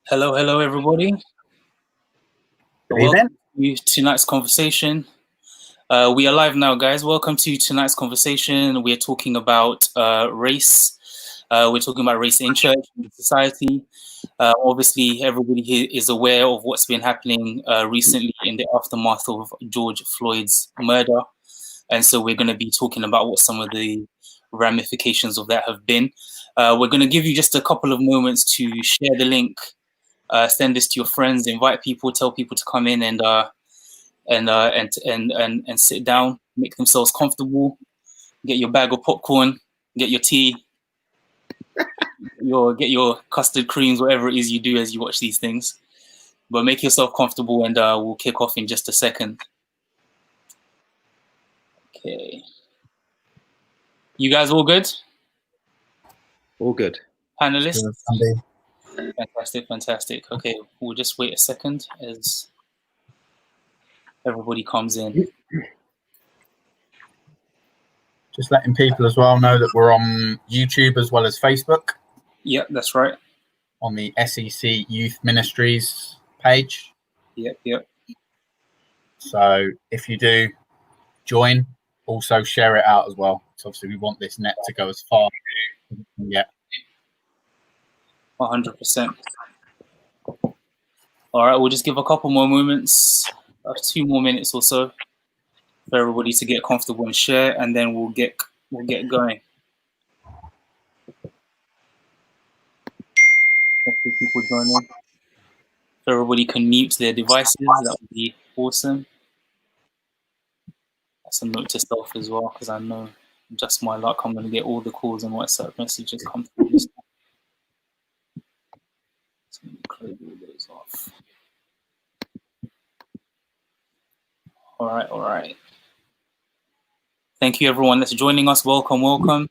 Hello, hello, everybody. Good Welcome evening. to tonight's conversation. We are live now, guys. Welcome to tonight's conversation. We're talking about race. We're talking about race in church, in society. Obviously, everybody here is aware of what's been happening recently in the aftermath of George Floyd's murder. And so we're going to be talking about what some of the ramifications of that have been. We're going to give you just a couple of moments to share the link. Send this to your friends, invite people, tell people to come in and sit down, make themselves comfortable, get your bag of popcorn, get your tea, get your custard creams, whatever it is you do as you watch these things. But make yourself comfortable, and we'll kick off in just a second. Okay. You guys all good? All good. Panelists? Fantastic. Okay, we'll just wait a second as everybody comes in. Just letting people as well know that we're on YouTube as well as Facebook. Yep, that's right. On the SEC Youth Ministries page. Yep. So if you do join, also share it out as well. So obviously we want this net to go as far as we can get. 100%. All right, we'll just give a couple more moments, 2 more minutes or so, for everybody to get comfortable and share, and then we'll get going. Hopefully people join in. If everybody can mute their devices, that would be awesome. That's a note to self as well, because I know just my luck, I'm going to get all the calls and WhatsApp messages come through this time. So let me close all those off. All right. Thank you, everyone that's joining us. Welcome.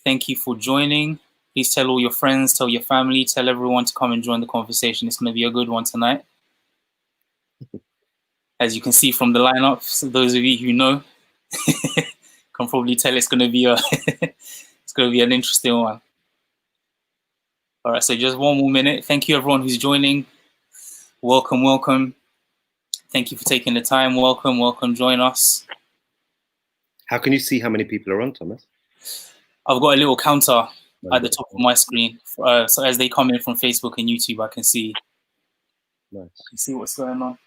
Thank you for joining. Please tell all your friends, tell your family, tell everyone to come and join the conversation. It's going to be a good one tonight. As you can see from the lineup, so those of you who know can probably tell it's going to be an interesting one. All right, so just 1 more minute. Thank you, everyone who's joining. Welcome. Thank you for taking the time. Welcome. Join us. How can you see how many people are on, Thomas? I've got a little counter at the top of my screen. So as they come in from Facebook and YouTube, I can see. Nice. I can see what's going on.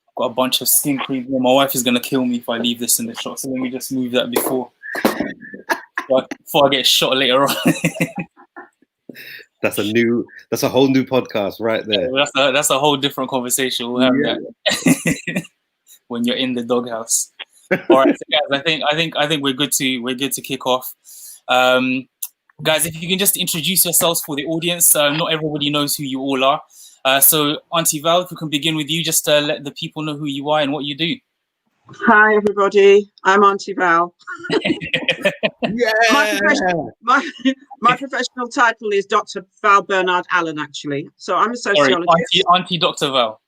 I've got a bunch of skin cream. My wife is going to kill me if I leave this in the shot. So let me just move that before I get shot later on. That's a whole new podcast right there. Yeah, that's a whole different conversation. We'll have that when you're in the doghouse. All right, so guys, I think we're good to kick off. Guys, if you can just introduce yourselves for the audience. Not everybody knows who you all are. So Auntie Val, if we can begin with you, just let the people know who you are and what you do. Hi everybody, I'm Auntie Val. Yeah. My professional title is Dr. Val Bernard Allen, actually. So I'm a sociologist. Sorry, Auntie Dr. Val.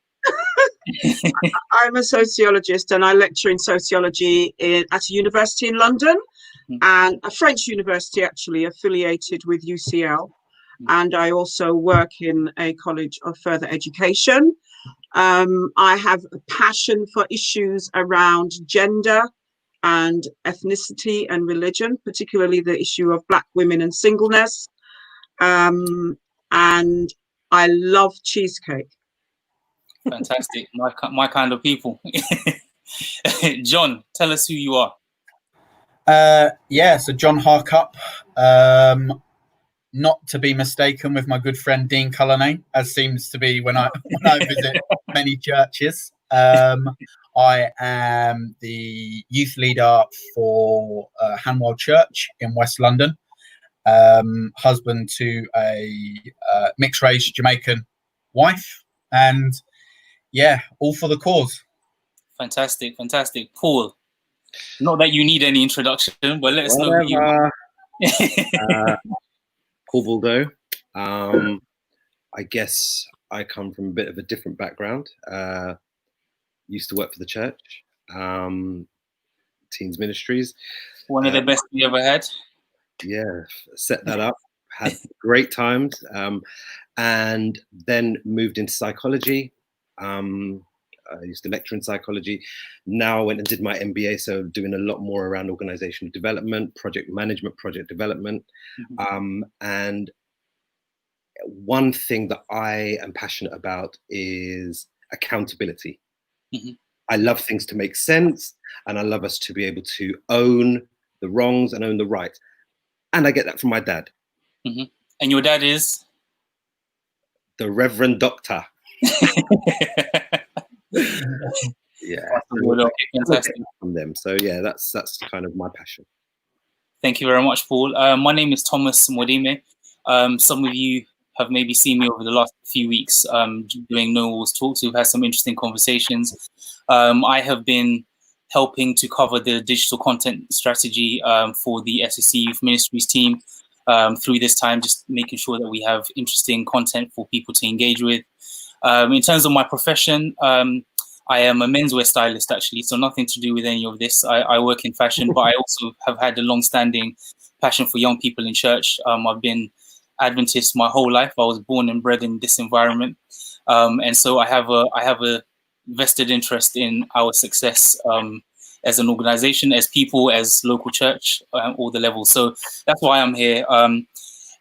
I'm a sociologist and I lecture in sociology at a university in London, and a French university actually affiliated with UCL. And I also work in a college of further education. I have a passion for issues around gender and ethnicity and religion, particularly the issue of Black women and singleness. And I love cheesecake. Fantastic. My kind of people. John, tell us who you are. So John Harcup, not to be mistaken with my good friend Dean Cullinane, as seems to be when I visit many churches. I am the youth leader for Hanwell Church in West London, husband to a mixed race Jamaican wife, and all for the cause. Fantastic. Paul, not that you need any introduction, but let us know who you are. Paul Baldo. I guess I come from a bit of a different background. Used to work for the church, Teens Ministries. One of the best you ever had. Yeah, set that up. Had great times. and then moved into psychology. I used to lecture in psychology. Now I went and did my MBA, so doing a lot more around organizational development, project management, project development. And one thing that I am passionate about is accountability. I love things to make sense, and I love us to be able to own the wrongs and own the right. And I get that from my dad. And your dad is? The Reverend Doctor. Yeah, fantastic. From them. So yeah, that's kind of my passion. Thank you very much, Paul. My name is Thomas Modime. Some of you have maybe seen me over the last few weeks doing No Walls Talks. We've had some interesting conversations. I have been helping to cover the digital content strategy for the SSC Youth Ministries team through this time, just making sure that we have interesting content for people to engage with. In terms of my profession, I am a menswear stylist, actually, so nothing to do with any of this. I work in fashion, but I also have had a long-standing passion for young people in church. I've been Adventist my whole life. I was born and bred in this environment, and so I have a vested interest in our success as an organization, as people, as local church, all the levels. So that's why I'm here.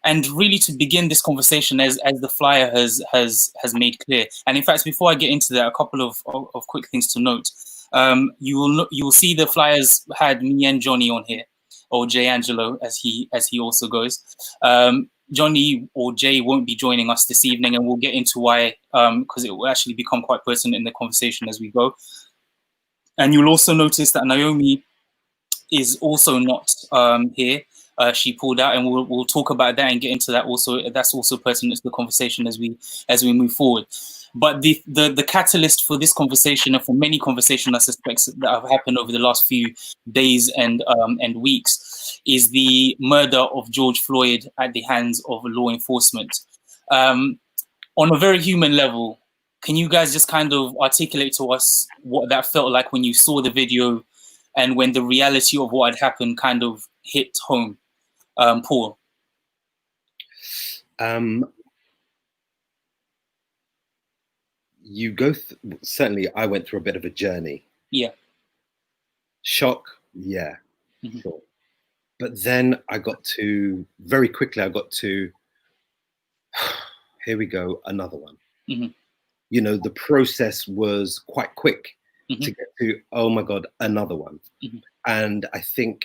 And really, to begin this conversation, as the flyer has made clear, and in fact, before I get into that, a couple of quick things to note. You will see the flyers had me and Johnny on here, or Jay Angelo, as he also goes. Johnny or Jay won't be joining us this evening, and we'll get into why, because it will actually become quite pertinent in the conversation as we go. And you'll also notice that Naomi is also not here. She pulled out, and we'll talk about that and get into that also. That's also pertinent to the conversation as we move forward. But the catalyst for this conversation, and for many conversations I suspect that have happened over the last few days and weeks, is the murder of George Floyd at the hands of law enforcement. On a very human level, can you guys just kind of articulate to us what that felt like when you saw the video and when the reality of what had happened kind of hit home? Paul? You go certainly I went through a bit of a journey. Yeah. Shock, yeah. Sure. But then very quickly I got to here we go, another one. You know, the process was quite quick to get to, oh my God, another one. And I think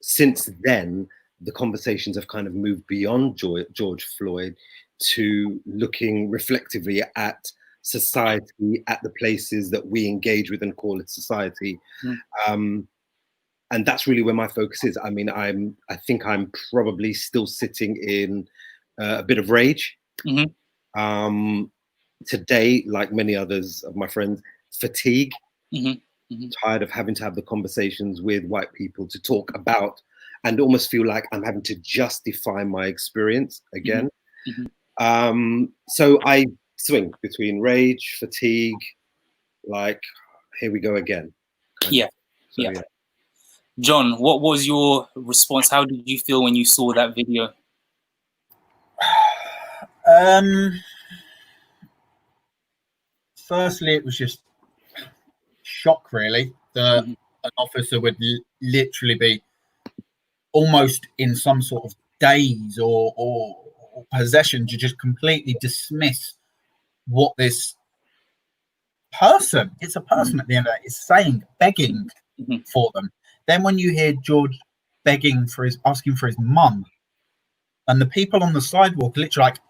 since then, the conversations have kind of moved beyond George Floyd to looking reflectively at society, at the places that we engage with and call it society. And that's really where my focus is. I mean, I think I'm probably still sitting in a bit of rage. Today, like many others of my friends, fatigue, tired of having to have the conversations with white people to talk about and almost feel like I'm having to justify my experience again. So I swing between rage, fatigue, like, here we go again. Yeah. John, what was your response? How did you feel when you saw that video? Firstly, it was just shock, really, that an officer would literally be almost in some sort of daze or possession to just completely dismiss what this person, it's a person at the end of it, is saying, begging for them. Then when you hear George asking for his mum, and the people on the sidewalk literally like,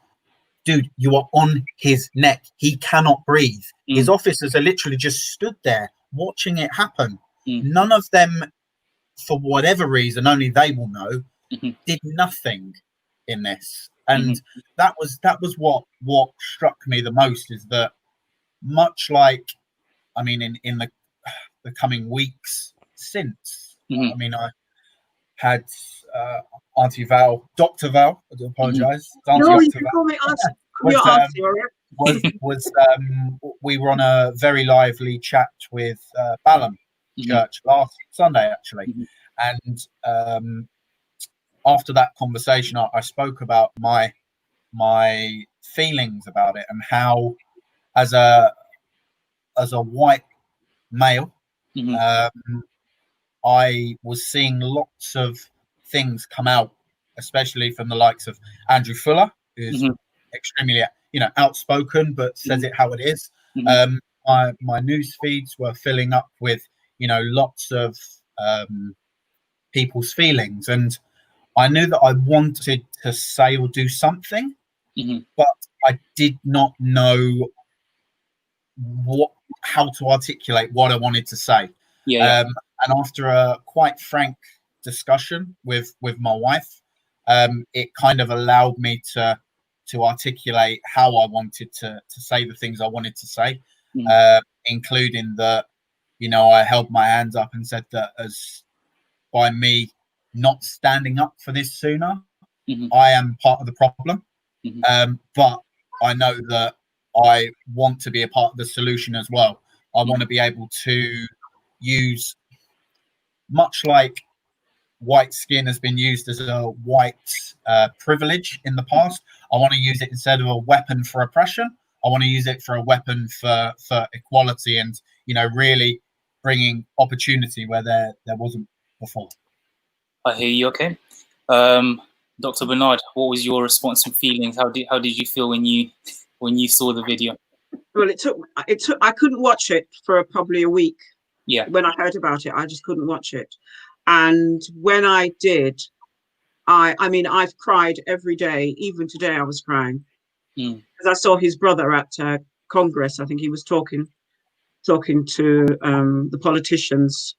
dude, you are on his neck. He cannot breathe. His officers are literally just stood there watching it happen. None of them, for whatever reason, only they will know, did nothing in this. And that was what struck me the most, is that much like, I mean, in the coming weeks since, I mean, I had Auntie Val, Dr. Val, I do apologise. No, you can call me Auntie, we were on a very lively chat with Balham Church last Sunday, actually. And after that conversation, I spoke about my feelings about it, and how, as a white male, I was seeing lots of things come out, especially from the likes of Andrew Fuller, who's extremely, outspoken, but says it how it is. My news feeds were filling up with, lots of people's feelings, and I knew that I wanted to say or do something, but I did not know how to articulate what I wanted to say. And after a quite frank discussion with my wife, it kind of allowed me to articulate how I wanted to say the things I wanted to say, including that, I held my hands up and said that as by me not standing up for this sooner, I am part of the problem. But I know that I want to be a part of the solution as well. I want to be able to use, much like white skin has been used as a white privilege in the past, I want to use it instead of a weapon for oppression. I want to use it for a weapon for equality and, really bringing opportunity where there wasn't before. I hear you. Okay. Dr. Bernard, what was your response and feelings? How did you feel when you saw the video? Well, it took. I couldn't watch it for probably a week. Yeah. When I heard about it, I just couldn't watch it. And when I did, I mean, I've cried every day. Even today, I was crying because I saw his brother at Congress. I think he was talking to the politicians.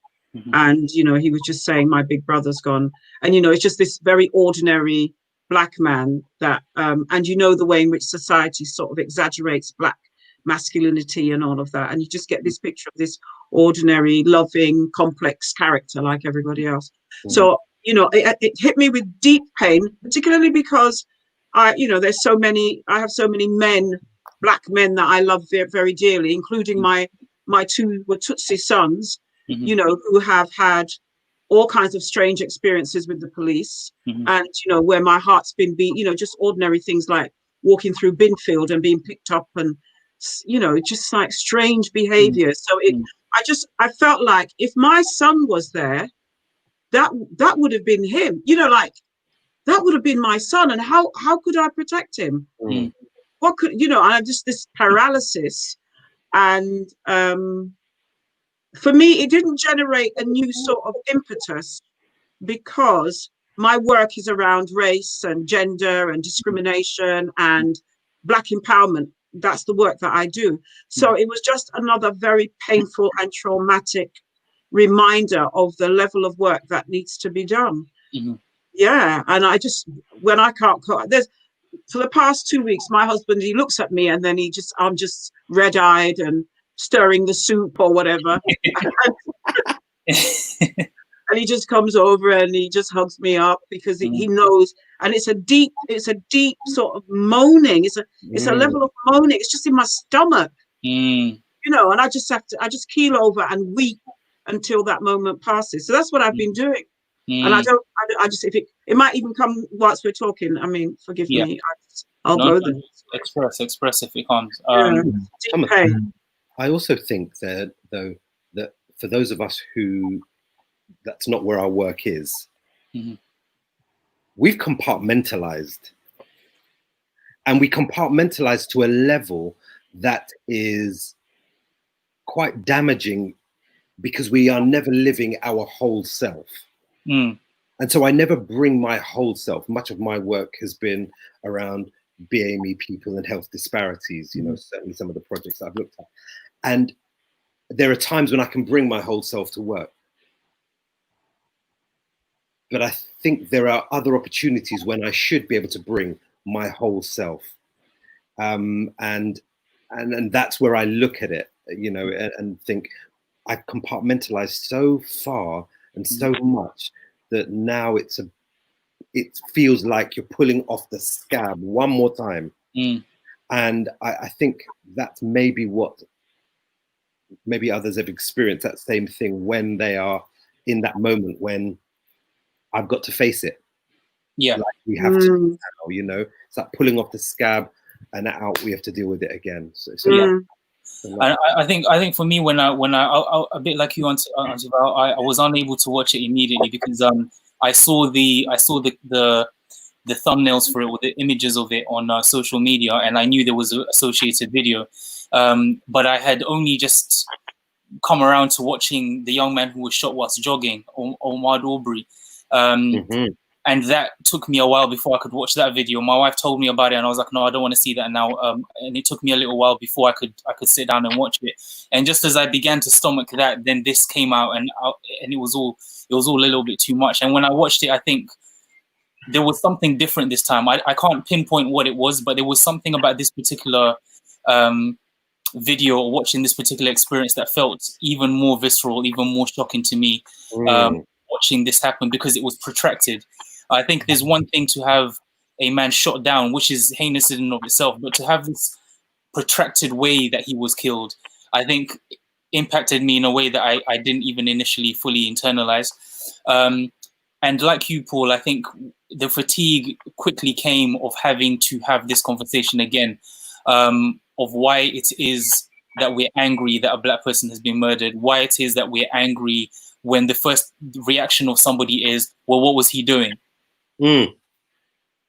And, he was just saying, my big brother's gone. And, it's just this very ordinary black man that, and the way in which society sort of exaggerates black masculinity and all of that. And you just get this picture of this ordinary, loving, complex character like everybody else. So, it hit me with deep pain, particularly because I have so many men, black men that I love very, very dearly, including my two Tutsi sons, who have had all kinds of strange experiences with the police, and where my heart's been just ordinary things like walking through Binfield and being picked up, and just like strange behavior. So I felt like if my son was there, that would have been him. That would have been my son, and how could I protect him? What could I just this paralysis, and for me, it didn't generate a new sort of impetus because my work is around race and gender and discrimination and Black empowerment. That's the work that I do. So it was just another very painful and traumatic reminder of the level of work that needs to be done. Yeah. And when I can't, for the past 2 weeks, my husband, he looks at me and then I'm just red-eyed and stirring the soup or whatever. And he just comes over and he just hugs me up because he knows, and it's a deep sort of moaning. It's a level of moaning. It's just in my stomach, and I just keel over and weep until that moment passes. So that's what I've been doing. And I just, if it might even come whilst we're talking. I mean, forgive me. I'll go there. Express if it comes. I also think that for those of us who that's not where our work is, we've compartmentalized, and we compartmentalize to a level that is quite damaging because we are never living our whole self. And so I never bring my whole self. Much of my work has been around BAME people and health disparities, certainly some of the projects I've looked at. And there are times when I can bring my whole self to work. But I think there are other opportunities when I should be able to bring my whole self. And that's where I look at it, and think I've compartmentalized so far and so much that now it feels like you're pulling off the scab one more time. And I think that's maybe others have experienced that same thing when they are in that moment when I've got to face it. Yeah. Like we have to now, it's like pulling off the scab and out we have to deal with it again. So I think for me, when I a bit like you, Auntie Val, I was unable to watch it immediately because I saw the thumbnails for it with the images of it on social media, and I knew there was an associated video, but I had only just come around to watching the young man who was shot whilst jogging, Omar Aubrey. And that took me a while before I could watch that video. My wife told me about it, and I was like, "No, I don't want to see that now." And it took me a little while before I could sit down and watch it. And just as I began to stomach that, then this came out, and it was all a little bit too much. And when I watched it, I think there was something different this time. I can't pinpoint what it was, but there was something about this particular video or watching this particular experience that felt even more visceral, even more shocking to me. Watching this happen because it was protracted. I think there's one thing to have a man shot down, which is heinous in and of itself, but to have this protracted way that he was killed, I think impacted me in a way that I didn't even initially fully internalize. And like you, Paul, I think the fatigue quickly came of having to have this conversation again, of why it is that we're angry that a black person has been murdered, why it is that we're angry when the first reaction of somebody is, well, what was he doing?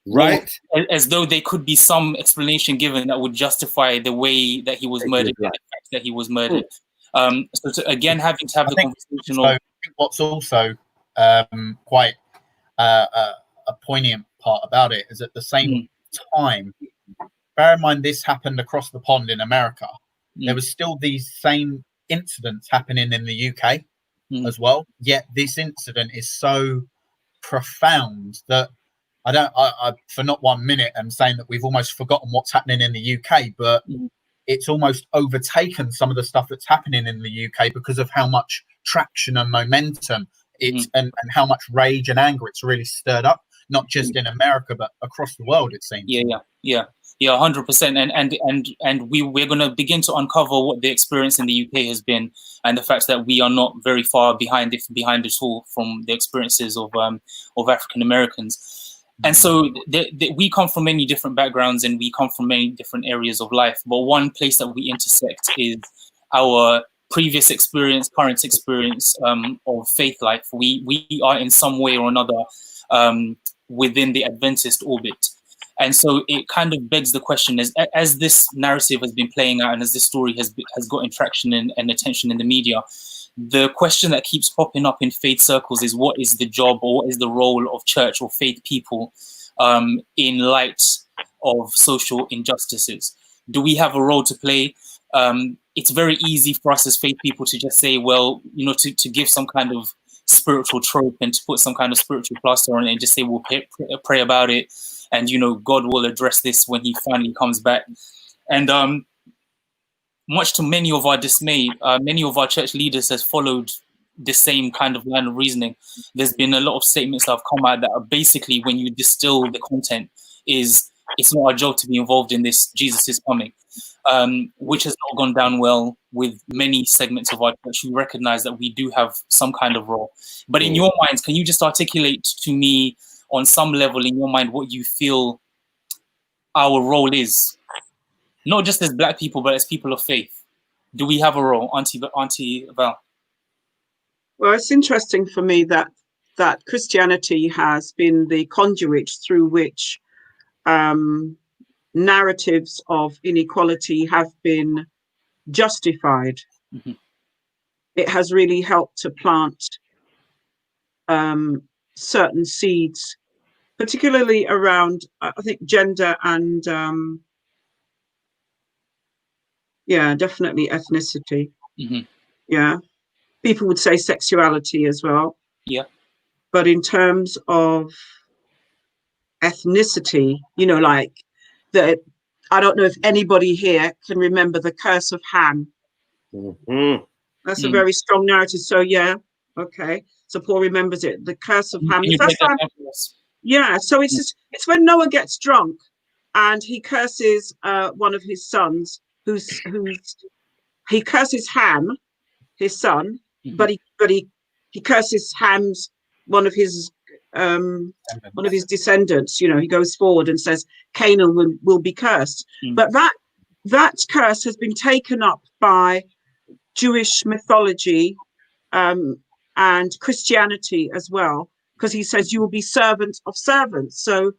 Right. Well, as though there could be some explanation given that would justify the way that he was murdered, the fact that he was murdered. So again, having to have the conversation. So I think what's also quite a poignant part about it is at the same time, bear in mind this happened across the pond in America. There was still these same incidents happening in the UK as well. Yet this incident is so profound that I for not 1 minute am saying that we've almost forgotten what's happening in the UK, but it's almost overtaken some of the stuff that's happening in the UK because of how much traction and momentum it's and how much rage and anger it's really stirred up, not just in America but across the world, it seems. Yeah, 100%. And we're going to begin to uncover what the experience in the UK has been, and the fact that we are not very far behind us all from the experiences of African Americans. And so we come from many different backgrounds and we come from many different areas of life. But one place that we intersect is our previous experience, current experience of faith life. We are in some way or another within the Adventist orbit. And so it kind of begs the question, as this narrative has been playing out and as this story has gotten traction and attention in the media, the question that keeps popping up in faith circles is, what is the job or what is the role of church or faith people in light of social injustices? Do we have a role to play? It's very easy for us as faith people to just say, well, to give some kind of spiritual trope and to put some kind of spiritual plaster on it and just say, we'll pray about it. And, God will address this when he finally comes back. And much to many of our dismay, many of our church leaders has followed the same kind of line of reasoning. There's been a lot of statements that have come out that are basically, when you distill the content, is it's not our job to be involved in this, Jesus is coming, which has not gone down well with many segments of our church who recognize that we do have some kind of role. But in your minds, can you just articulate to me on some level in your mind what you feel our role is? Not just as black people, but as people of faith. Do we have a role, Auntie Val? Well, it's interesting for me that Christianity has been the conduit through which narratives of inequality have been justified. It has really helped to plant certain seeds, particularly around, I think, gender and definitely ethnicity. Yeah, people would say sexuality as well. Yeah, but in terms of ethnicity, like that, I don't know if anybody here can remember the curse of Ham. That's a very strong narrative. So okay. So Paul remembers it. The curse of Ham. The first time, so it's when Noah gets drunk and he curses one of his sons, he curses Ham, his son, but he curses Ham's one of his one of his descendants, you know, he goes forward and says Canaan will be cursed. But that curse has been taken up by Jewish mythology and Christianity as well, because he says you will be servants of servants. So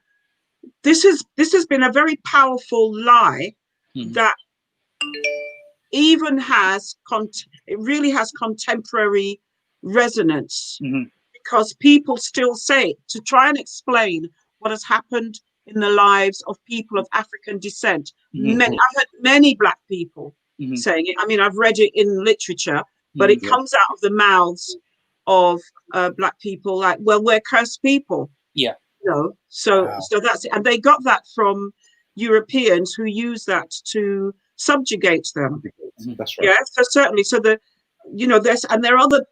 this has been a very powerful lie that even it really has contemporary resonance, because people still say it to try and explain what has happened in the lives of people of African descent. I've heard many Black people saying it. I mean, I've read it in literature, but it comes out of the mouths of Black people like, well, we're cursed people. Yeah. You know, so that's it. And they got that from Europeans who use that to subjugate them. That's right. Yeah, so certainly. So there are other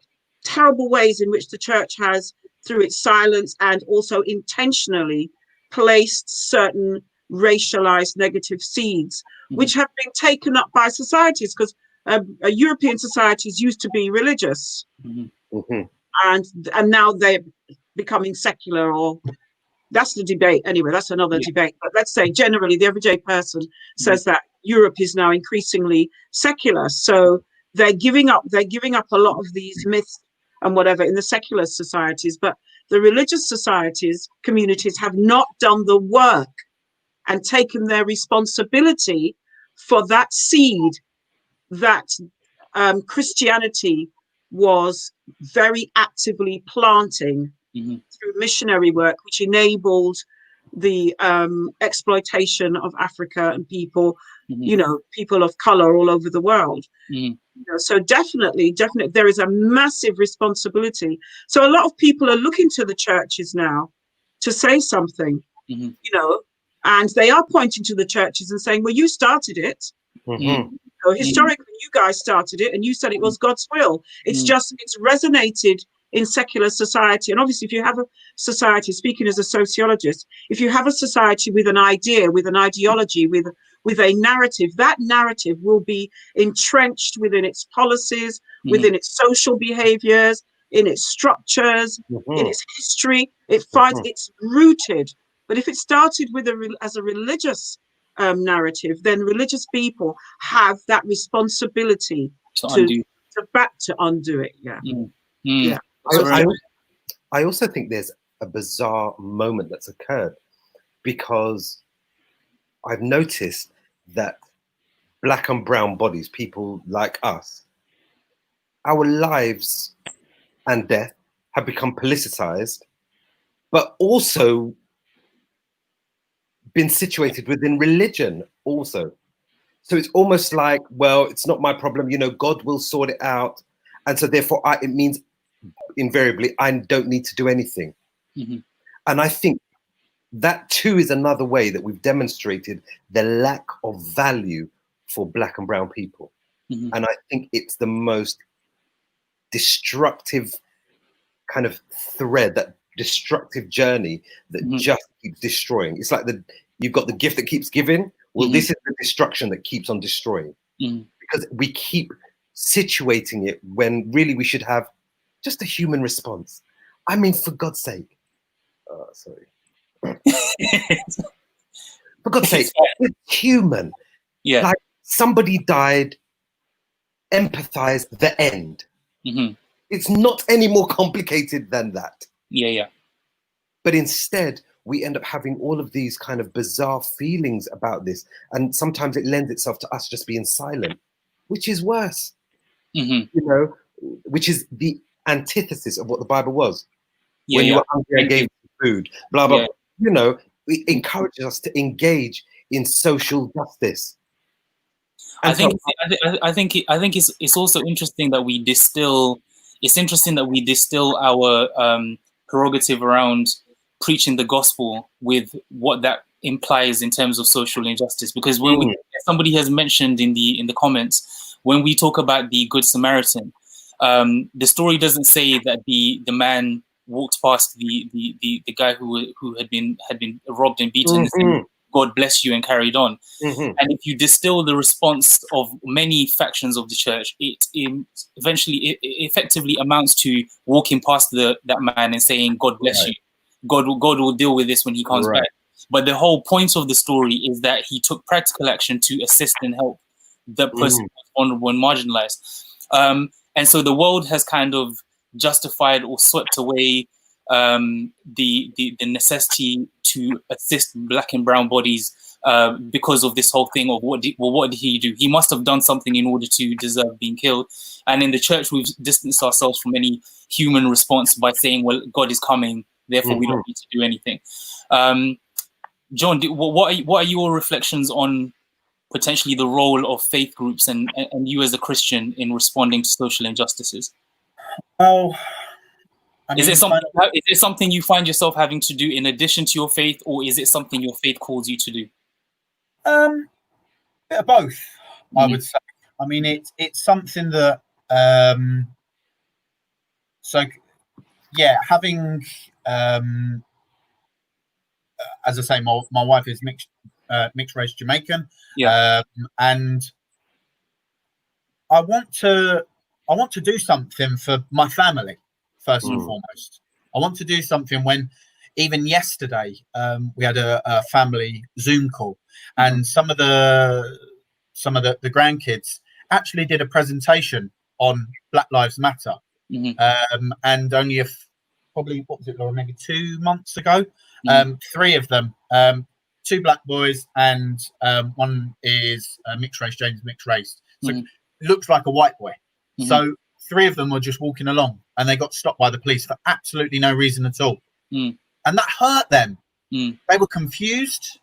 terrible ways in which the church has, through its silence and also intentionally, placed certain racialized negative seeds, which have been taken up by societies, because European societies used to be religious, and now they're becoming secular, or that's the debate anyway. That's another debate. But let's say generally the everyday person says that Europe is now increasingly secular. So they're giving up a lot of these myths and whatever in the secular societies, but the religious societies, communities have not done the work and taken their responsibility for that seed that Christianity was very actively planting through missionary work, which enabled the exploitation of Africa and people, you know, people of color all over the world. You know, so definitely, there is a massive responsibility. So a lot of people are looking to the churches now to say something, you know, and they are pointing to the churches and saying, well, you started it. So historically, you guys started it and you said it was God's will. It's just, it's resonated in secular society. And obviously, if you have a society, speaking as a sociologist, if you have a society with an idea, with an ideology, with a narrative, that narrative will be entrenched within its policies, within its social behaviors, in its structures, in its history. It finds it's rooted. But if it started with as a religious narrative, then religious people have that responsibility to undo it. Yeah. I also think there's a bizarre moment that's occurred, because I've noticed that Black and brown bodies, people like us, our lives and death have become politicized, but also been situated within religion also. So it's almost like, well, it's not my problem, you know, God will sort it out. And so therefore it means invariably I don't need to do anything. And I think that too is another way that we've demonstrated the lack of value for Black and brown people. And I think it's the most destructive kind of thread, that destructive journey that just keeps destroying. It's like you've got the gift that keeps giving. Well, this is the destruction that keeps on destroying, because we keep situating it when really we should have just a human response. I mean, for God's sake. Sorry. For God's sake, it's human. Yeah. Like, somebody died, empathize, the end. It's not any more complicated than that. Yeah. But instead, we end up having all of these kind of bizarre feelings about this. And sometimes it lends itself to us just being silent, which is worse, you know, which is the antithesis of what the Bible was. When you were hungry, I gave you food, blah, blah, blah. You know, it encourages us to engage in social justice. And I think it's also interesting that we distill. It's interesting that we distill our prerogative around preaching the gospel with what that implies in terms of social injustice. Because when somebody has mentioned in the comments, when we talk about the Good Samaritan, the story doesn't say that the man walked past the guy who had been robbed and beaten and said, God bless you, and carried on. And if you distill the response of many factions of the church, it effectively amounts to walking past that man and saying, God bless you. God will deal with this when he comes Right. back. But the whole point of the story is that he took practical action to assist and help the person who was vulnerable and marginalized. And so the world has kind of justified or swept away the necessity to assist Black and brown bodies because of this whole thing of what did he do? He must have done something in order to deserve being killed. And in the church, we've distanced ourselves from any human response by saying, well, God is coming, therefore we don't need to do anything. John, what are your reflections on potentially the role of faith groups and you as a Christian in responding to social injustices? Well, I mean, is it something you find yourself having to do in addition to your faith, or is it something your faith calls you to do? Bit of both, I would say. I mean, it's something that so yeah, having as I say, my wife is mixed race Jamaican, and I want to do something for my family first and foremost. I want to do something. When even yesterday we had a family Zoom call, and some of the grandkids actually did a presentation on Black Lives Matter, and only probably, what was it, Laura, maybe 2 months ago, 3 of them, 2 Black boys and one is mixed race, James mixed race, so looks like a white boy. So 3 of them were just walking along and they got stopped by the police for absolutely no reason at all, and that hurt them. They were confused.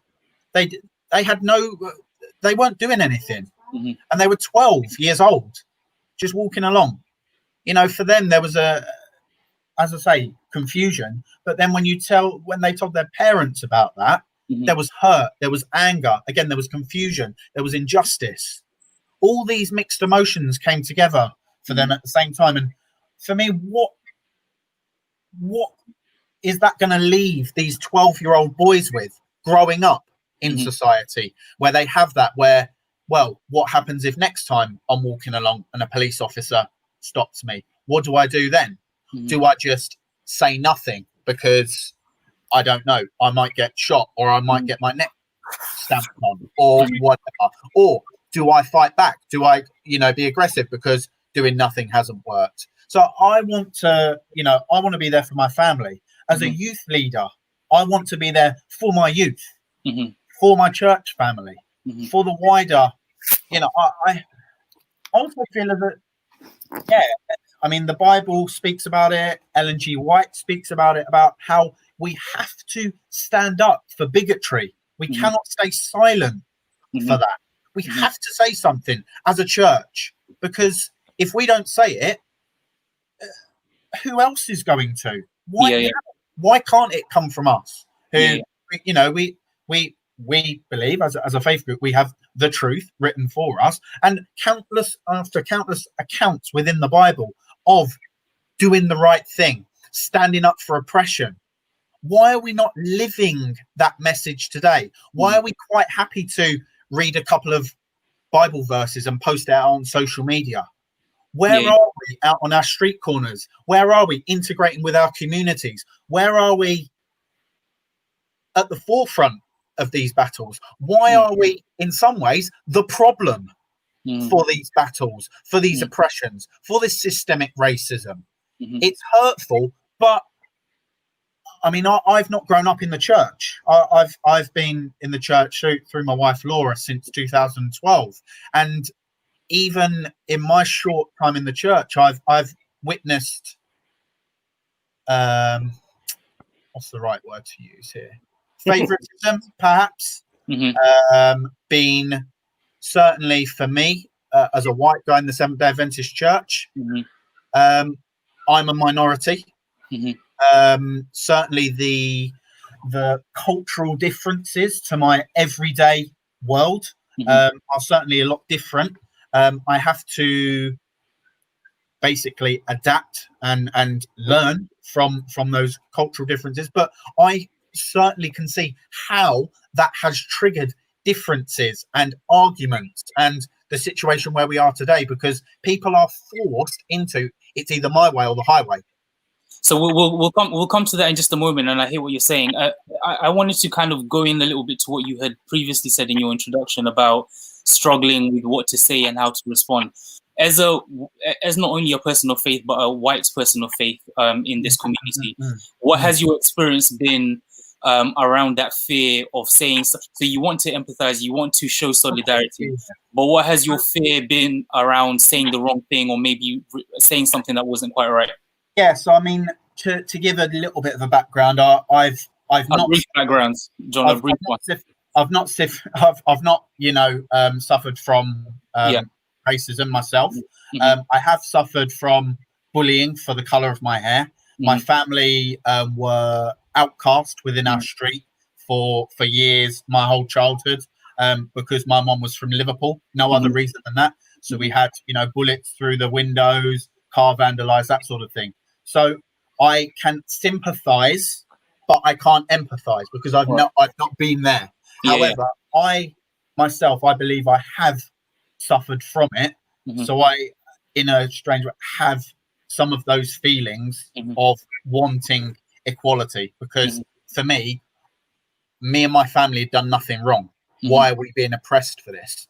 They weren't doing anything, and they were 12 years old, just walking along. You know, for them there was as I say, confusion. But then when they told their parents about that, there was hurt, there was anger, again there was confusion, there was injustice. All these mixed emotions came together for them at the same time. And for me, what is that going to leave these 12-year-old boys with growing up in society, where they have that, where, well, what happens if next time I'm walking along and a police officer stops me? What do I do then? Do I just say nothing because I don't know, I might get shot, or I might get my neck stamped on, or whatever? Or do I fight back? Do I, be aggressive because doing nothing hasn't worked? So I want to be there for my family. As a youth leader, I want to be there for my youth, for my church family, for the wider, I also feel that, I mean, the Bible speaks about it. Ellen G. White speaks about it, about how we have to stand up for bigotry. We cannot stay silent for that. We have to say something as a church, because if we don't say it, who else is going to? Why can't it come from us? Who, we believe as a faith group, we have the truth written for us, and countless accounts within the Bible of doing the right thing, standing up for oppression. Why are we not living that message today? Why are we quite happy to read a couple of Bible verses and post it out on social media? Where are we out on our street corners? Where are we integrating with our communities? Where are we at the forefront of these battles? Why are we, in some ways, the problem for these battles, for these oppressions, for this systemic racism? It's hurtful, but I mean, I've not grown up in the church. I've been in the church through my wife Laura since 2012, and even in my short time in the church, I've witnessed what's the right word to use here? Favoritism, perhaps, being certainly for me as a white guy in the Seventh-day Adventist Church. I'm a minority. Certainly the cultural differences to my everyday world are certainly a lot different. I have to basically adapt and learn from those cultural differences, but I certainly can see how that has triggered differences and arguments and the situation where we are today, because people are forced into, it's either my way or the highway. So we'll come to that in just a moment, and I hear what you're saying. I wanted to kind of go in a little bit to what you had previously said in your introduction about struggling with what to say and how to respond. As not only a person of faith, but a white person of faith in this community, what has your experience been around that fear of saying? So you want to empathize, you want to show solidarity, but what has your fear been around saying the wrong thing, or maybe saying something that wasn't quite right? Yeah, so I mean, to give a little bit of a background, I've not brief backgrounds, John. A brief one. I've not suffered from racism myself. I have suffered from bullying for the color of my hair. My family were outcast within our street for years, my whole childhood, because my mom was from Liverpool. No other reason than that. So we had, bullets through the windows, car vandalized, that sort of thing. So I can sympathize, but I can't empathize because I've not been there. However, I myself, I believe I have suffered from it. So I, in a strange way, have some of those feelings of wanting equality, because for me and my family had done nothing wrong. Why are we being oppressed for this?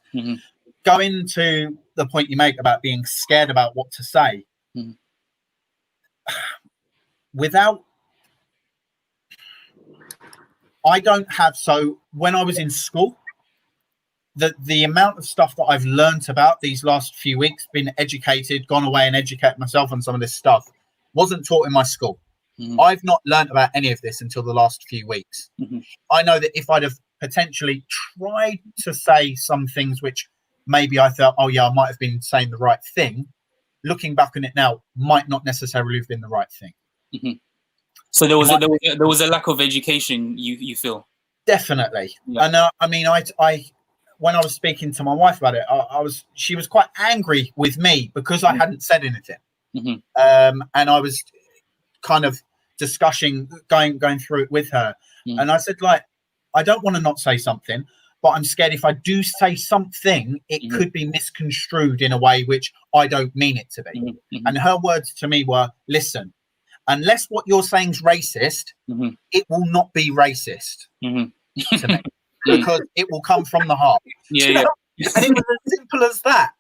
Going to the point you make about being scared about what to say, so when I was in school, the amount of stuff that I've learnt about these last few weeks, been educated, gone away and educated myself on some of this stuff, wasn't taught in my school. I've not learnt about any of this until the last few weeks. I know that if I'd have potentially tried to say some things which maybe I felt, oh yeah, I might have been saying the right thing, looking back on it now, might not necessarily have been the right thing. So there was a lack of education, you feel? Definitely. And I mean, I when I was speaking to my wife about it, she was quite angry with me because I hadn't said anything. And I was kind of discussing, going through it with her. And I said, like, I don't want to not say something, but I'm scared if I do say something, it could be misconstrued in a way which I don't mean it to be. And her words to me were, listen, unless what you're saying is racist, it will not be racist to me, because it will come from the heart. And it was as simple as that.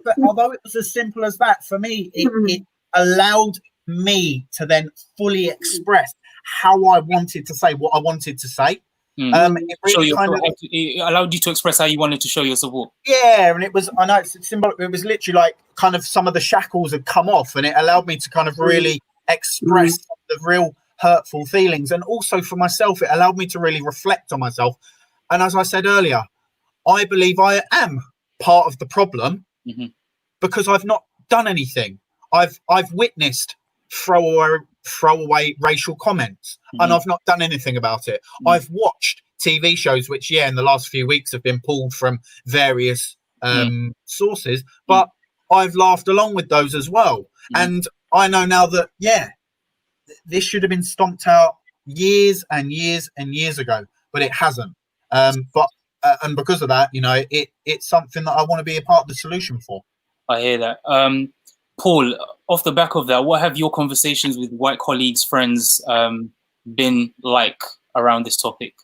But although it was as simple as that, for me, it allowed me to then fully express how I wanted to say what I wanted to say. It really it allowed you to express how you wanted to show your support. Yeah, and it was, I know it's symbolic, it was literally like kind of some of the shackles had come off, and it allowed me to kind of really express the real hurtful feelings. And also for myself, it allowed me to really reflect on myself. And as I said earlier, I believe I am part of the problem because I've not done anything. I've witnessed throwaway racial comments, and I've not done anything about it. I've watched TV shows which, in the last few weeks have been pulled from various sources, but I've laughed along with those as well. And I know now that, this should have been stomped out years and years and years ago, but it hasn't. And because of that, it's something that I want to be a part of the solution for. I hear that. Paul, off the back of that, what have your conversations with white colleagues, friends been like around this topic?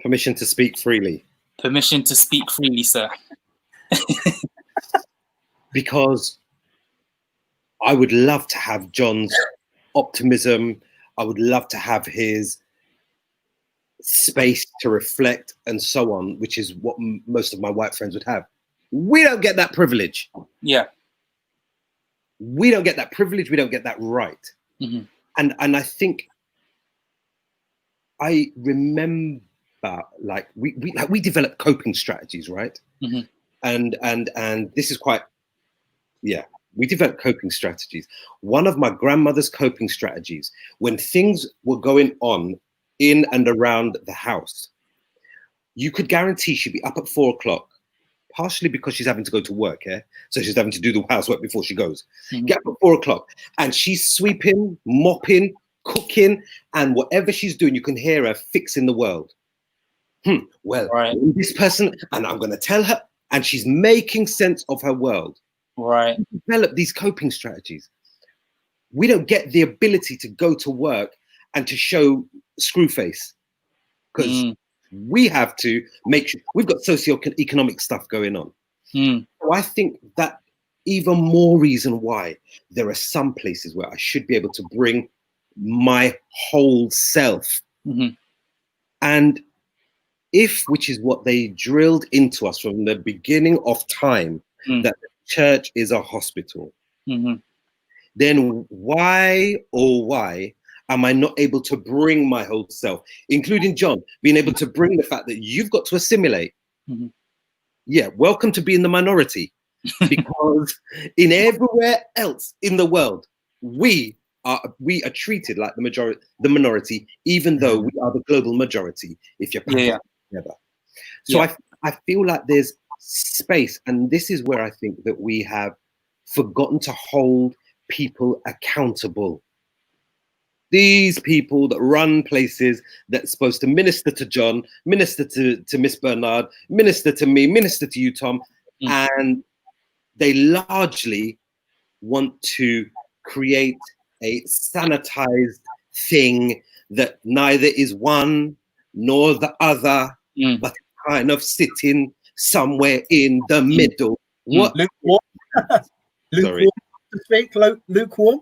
Permission to speak freely. Permission to speak freely, sir. Because I would love to have John's optimism. I would love to have his space to reflect and so on, which is what most of my white friends would have. We don't get that privilege. Yeah. We don't get that privilege. We don't get that right. And I think I remember like we develop coping strategies, right? And this is quite, we developed coping strategies. One of my grandmother's coping strategies, when things were going on in and around the house, you could guarantee she'd be up at 4 o'clock, partially because she's having to go to work, so she's having to do the housework before she goes. Get up at 4 o'clock, and she's sweeping, mopping, cooking, and whatever she's doing, you can hear her fixing the world. This person, and I'm going to tell her, and she's making sense of her world. Right. Develop these coping strategies. we don't get the ability to go to work and to show screw face, because we have to make sure we've got socio-economic stuff going on. So I think that even more reason why there are some places where I should be able to bring my whole self. And if, which is what they drilled into us from the beginning of time, that the church is a hospital, then why am I not able to bring my whole self, including John, being able to bring the fact that you've got to assimilate? Yeah, welcome to being the minority, because in everywhere else in the world, we are treated like the minority, even though we are the global majority. If you're together, so I feel like there's space, and this is where I think that we have forgotten to hold people accountable. These people that run places that's supposed to minister to John, minister to Miss Bernard, minister to me, minister to you, Tom, and they largely want to create a sanitized thing that neither is one nor the other, but kind of sitting somewhere in the middle. What? Lukewarm? Lukewarm to speak? Lukewarm?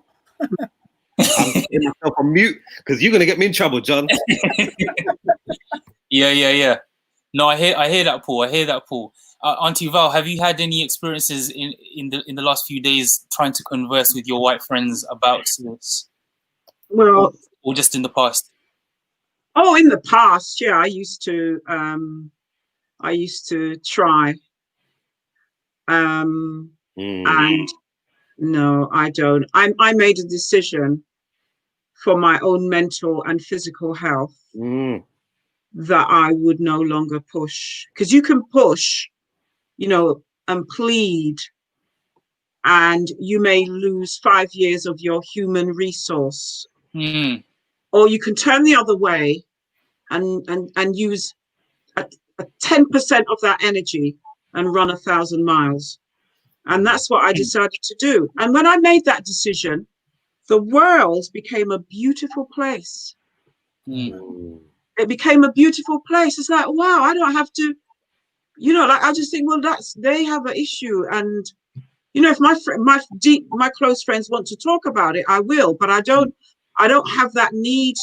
I'm putting myself on mute because you're going to get me in trouble, John. Yeah. No, I hear that, Paul. I hear that, Paul. Auntie Val, have you had any experiences in the last few days trying to converse with your white friends about this? Well, or just in the past? Oh, in the past, yeah, I used to try. And no, I don't. I made a decision for my own mental and physical health that I would no longer push, because you can push, and plead, and you may lose 5 years of your human resource, or you can turn the other way and use a 10% of that energy and run 1,000 miles. And that's what I decided to do. And when I made that decision, the world became a beautiful place. It became a beautiful place. It's like, wow, I don't have to, I just think, well, they have an issue. And, if my close friends want to talk about it, I will, but I don't have that need.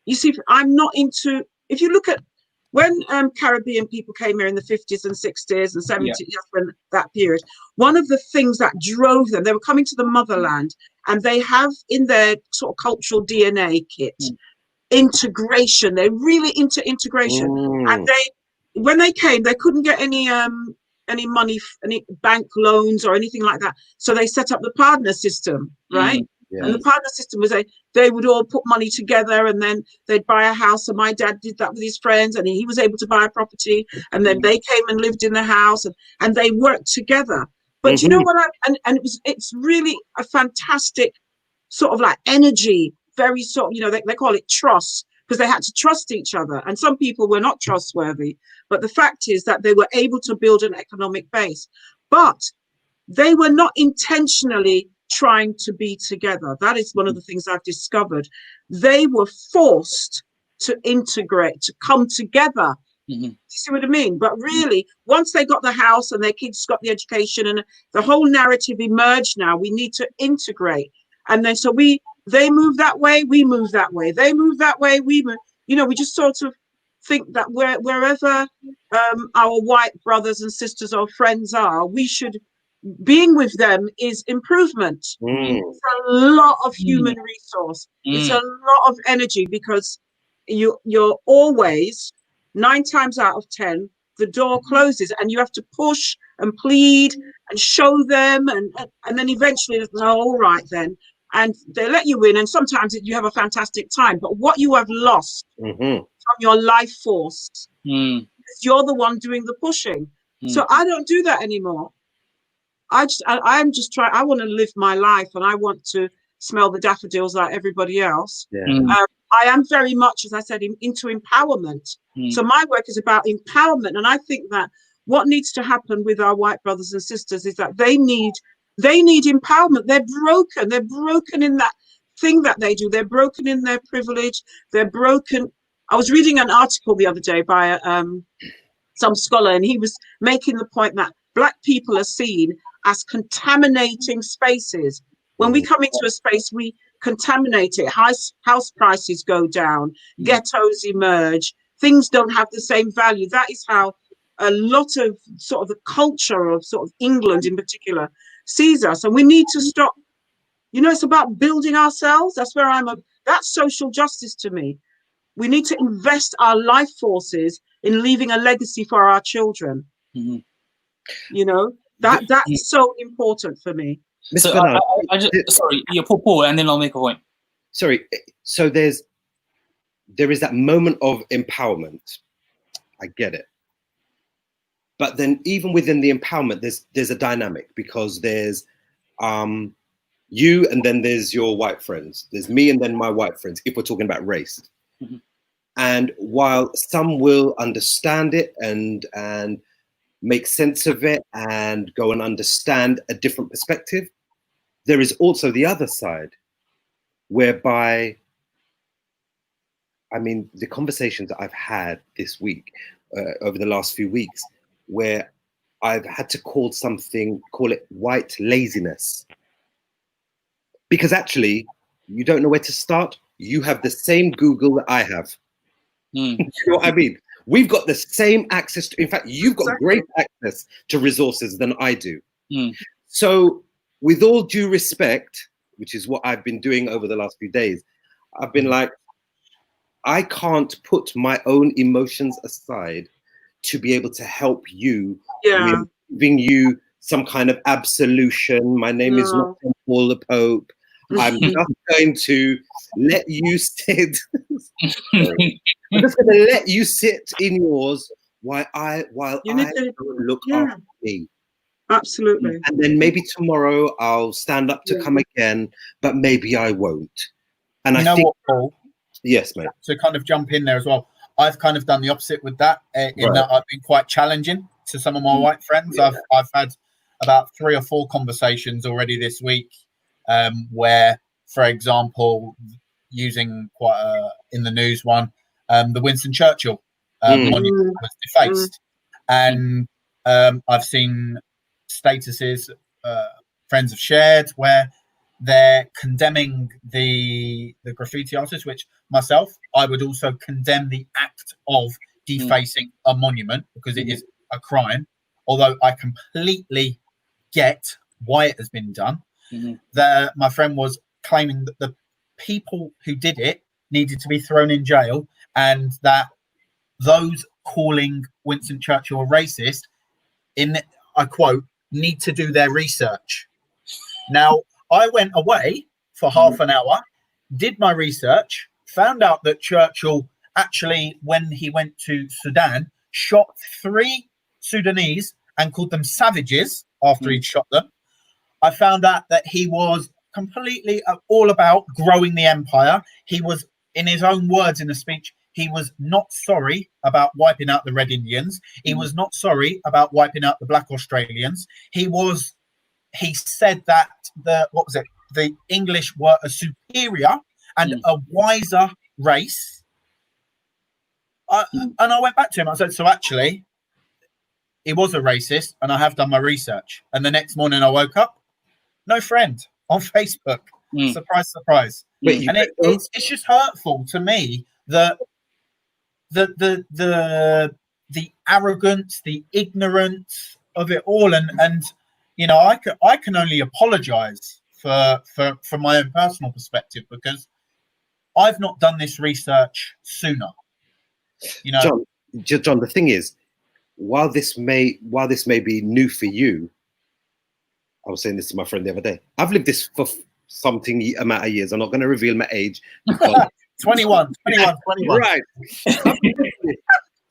You see, I'm not into, if you look at when Caribbean people came here in the 50s and 60s and 70s, when that period, one of the things that drove them, they were coming to the motherland, and they have in their sort of cultural DNA kit, integration. They're really into integration. And when they came, they couldn't get any money, any bank loans or anything like that. So they set up the partner system, right? And the partner system was they would all put money together, and then they'd buy a house. And my dad did that with his friends, and he was able to buy a property. And then they came and lived in the house, and they worked together. But you know what? It's really a fantastic sort of like energy, very sort of, they call it trust, because they had to trust each other. And some people were not trustworthy. But the fact is that they were able to build an economic base. But they were not intentionally trying to be together. That is one of the things I've discovered. They were forced to integrate, to come together. You see what I mean? But really, once they got the house and their kids got the education, and the whole narrative emerged, now we need to integrate. And then so they move that way, we move that way. They move that way, we move. We just sort of think that wherever our white brothers and sisters or friends are, we should, being with them is improvement. It's a lot of human resource. It's a lot of energy, because you're always, 9 times out of 10, the door closes, and you have to push and plead and show them, and then eventually, all right then, and they let you in, and sometimes you have a fantastic time. But what you have lost from your life force, is you're the one doing the pushing. So I don't do that anymore. I want to live my life, and I want to smell the daffodils like everybody else. I am very much, as I said, into empowerment. So my work is about empowerment. And I think that what needs to happen with our white brothers and sisters is that they need empowerment. They're broken. They're broken in that thing that they do. They're broken in their privilege. They're broken. I was reading an article the other day by some scholar, and he was making the point that Black people are seen as contaminating spaces. When we come into a space, we contaminate it. House prices go down, ghettos emerge, things don't have the same value. That is how a lot of sort of the culture of sort of England in particular sees us. And we need to stop, it's about building ourselves. That's where that's social justice to me. We need to invest our life forces in leaving a legacy for our children. That's so important for me. So sorry, Paul, and then I'll make a point. Sorry. So there is that moment of empowerment. I get it. But then even within the empowerment, there's a dynamic, because there's you, and then there's your white friends. There's me, and then my white friends, if we're talking about race. And while some will understand it and make sense of it and go and understand a different perspective, there is also the other side, whereby, I mean, the conversations that I've had this week, over the last few weeks, where I've had to call it white laziness. Because actually, you don't know where to start. You have the same Google that I have. You know what I mean? We've got the same access to, in fact, you've got great access to resources than I do. So with all due respect, which is what I've been doing over the last few days, I've been like, I can't put my own emotions aside to be able to help you with giving you some kind of absolution. My name is not Paul the Pope. I'm just going to let you sit. I'm just going to let you sit in yours while I look after me. Absolutely. And then maybe tomorrow I'll stand up to come again, but maybe I won't. And I think, what, Paul? Yes, mate. To kind of jump in there as well, I've kind of done the opposite with that, in that I've been quite challenging to some of my white friends. I've had about 3 or 4 conversations already this week, where, for example, using quite in the news one, the Winston Churchill monument was defaced, and I've seen statuses friends have shared where they're condemning the graffiti artist, which myself, I would also condemn the act of defacing a monument, because it is a crime, although I completely get why it has been done. My friend was claiming that the people who did it needed to be thrown in jail, and that those calling Winston Churchill a racist, I quote, need to do their research. Now, I went away for half an hour, did my research, found out that Churchill actually, when he went to Sudan, shot 3 Sudanese and called them savages after he'd shot them. I found out that he was completely all about growing the empire. He was, in his own words in a speech, he was not sorry about wiping out the Red Indians. He was not sorry about wiping out the Black Australians. He said that the English were a superior and a wiser race. And I went back to him. I said, so actually, he was a racist, and I have done my research. And the next morning I woke up, no friend on Facebook. Surprise, surprise. And it's just hurtful to me that the arrogance, the ignorance of it all, and I can only apologize for my own personal perspective, because I've not done this research sooner. John, the thing is, while this may be new for you, I was saying this to my friend the other day, I've lived this for something amount of years. I'm not going to reveal my age. 21. Right.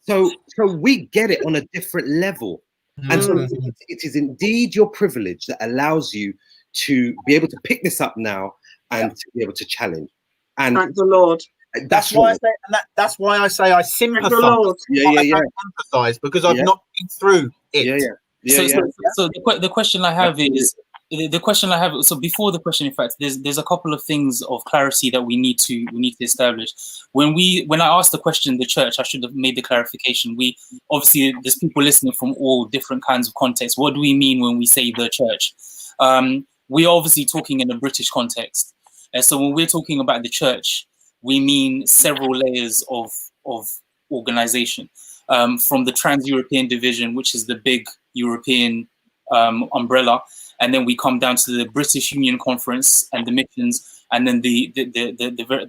So we get it on a different level. And so it is indeed your privilege that allows you to be able to pick this up now and to be able to challenge. And thank the Lord. That's why I say I sympathize. I empathize, because I've not been through it. So the question I have is, the question I have, so before the question, in fact, there's a couple of things of clarity that we need to establish. When I asked the question, the church, I should have made the clarification. We obviously, there's people listening from all different kinds of contexts. What do we mean when we say the church? We're obviously talking in a British context, and so when we're talking about the church, we mean several layers of organization, from the Trans-European Division, which is the big European umbrella, and then we come down to the British Union Conference and the missions, and then the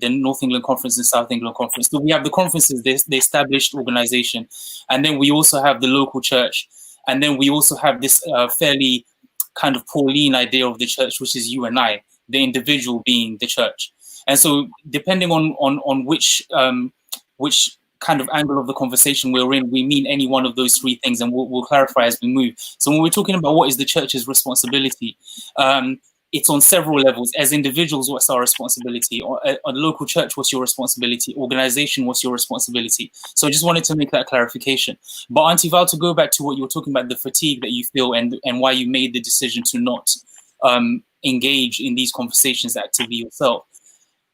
North England Conference and South England Conference. So we have the conferences, the established organization, and then we also have the local church, and then we also have this fairly kind of Pauline idea of the church, which is you and I, the individual being the church. And so depending on which kind of angle of the conversation we're in, we mean any one of those three things, and we'll clarify as we move. So when we're talking about what is the church's responsibility, it's on several levels. As individuals, what's our responsibility? Or a local church, what's your responsibility? Organization, what's your responsibility? So I just wanted to make that clarification. But Auntie Val, to go back to what you were talking about, the fatigue that you feel and why you made the decision to not engage in these conversations actively yourself.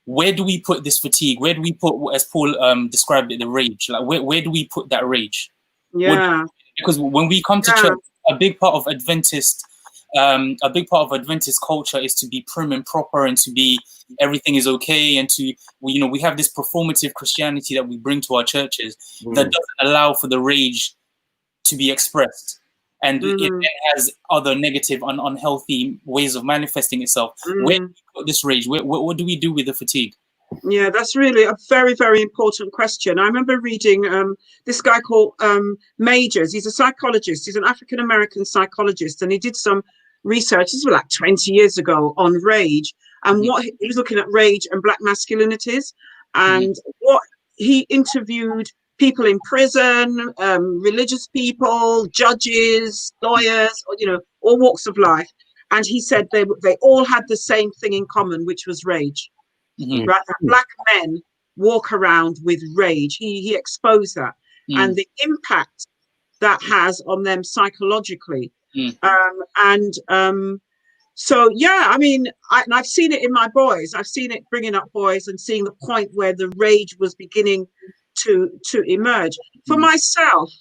Where do we put this fatigue? Where do we put, as Paul described it, the rage? Like, where do we put that rage? Yeah. Because when we come to church, a big part of Adventist culture is to be prim and proper and to be everything is okay, and to we have this performative Christianity that we bring to our churches that doesn't allow for the rage to be expressed. And it has other negative and unhealthy ways of manifesting itself. Where do we put this rage? What do we do with the fatigue? Yeah, that's really a very, very important question. I remember reading this guy called Majors. He's a psychologist. He's an African-American psychologist. And he did some research, this was like 20 years ago, on rage. And what he was looking at rage and Black masculinities. And what he interviewed people in prison, religious people, judges, lawyers, all walks of life. And he said they all had the same thing in common, which was rage. Right? That Black men walk around with rage. He exposed that and the impact that has on them psychologically. So, yeah, I mean, I've seen it in my boys. I've seen it bringing up boys and seeing the point where the rage was beginning to emerge. For myself,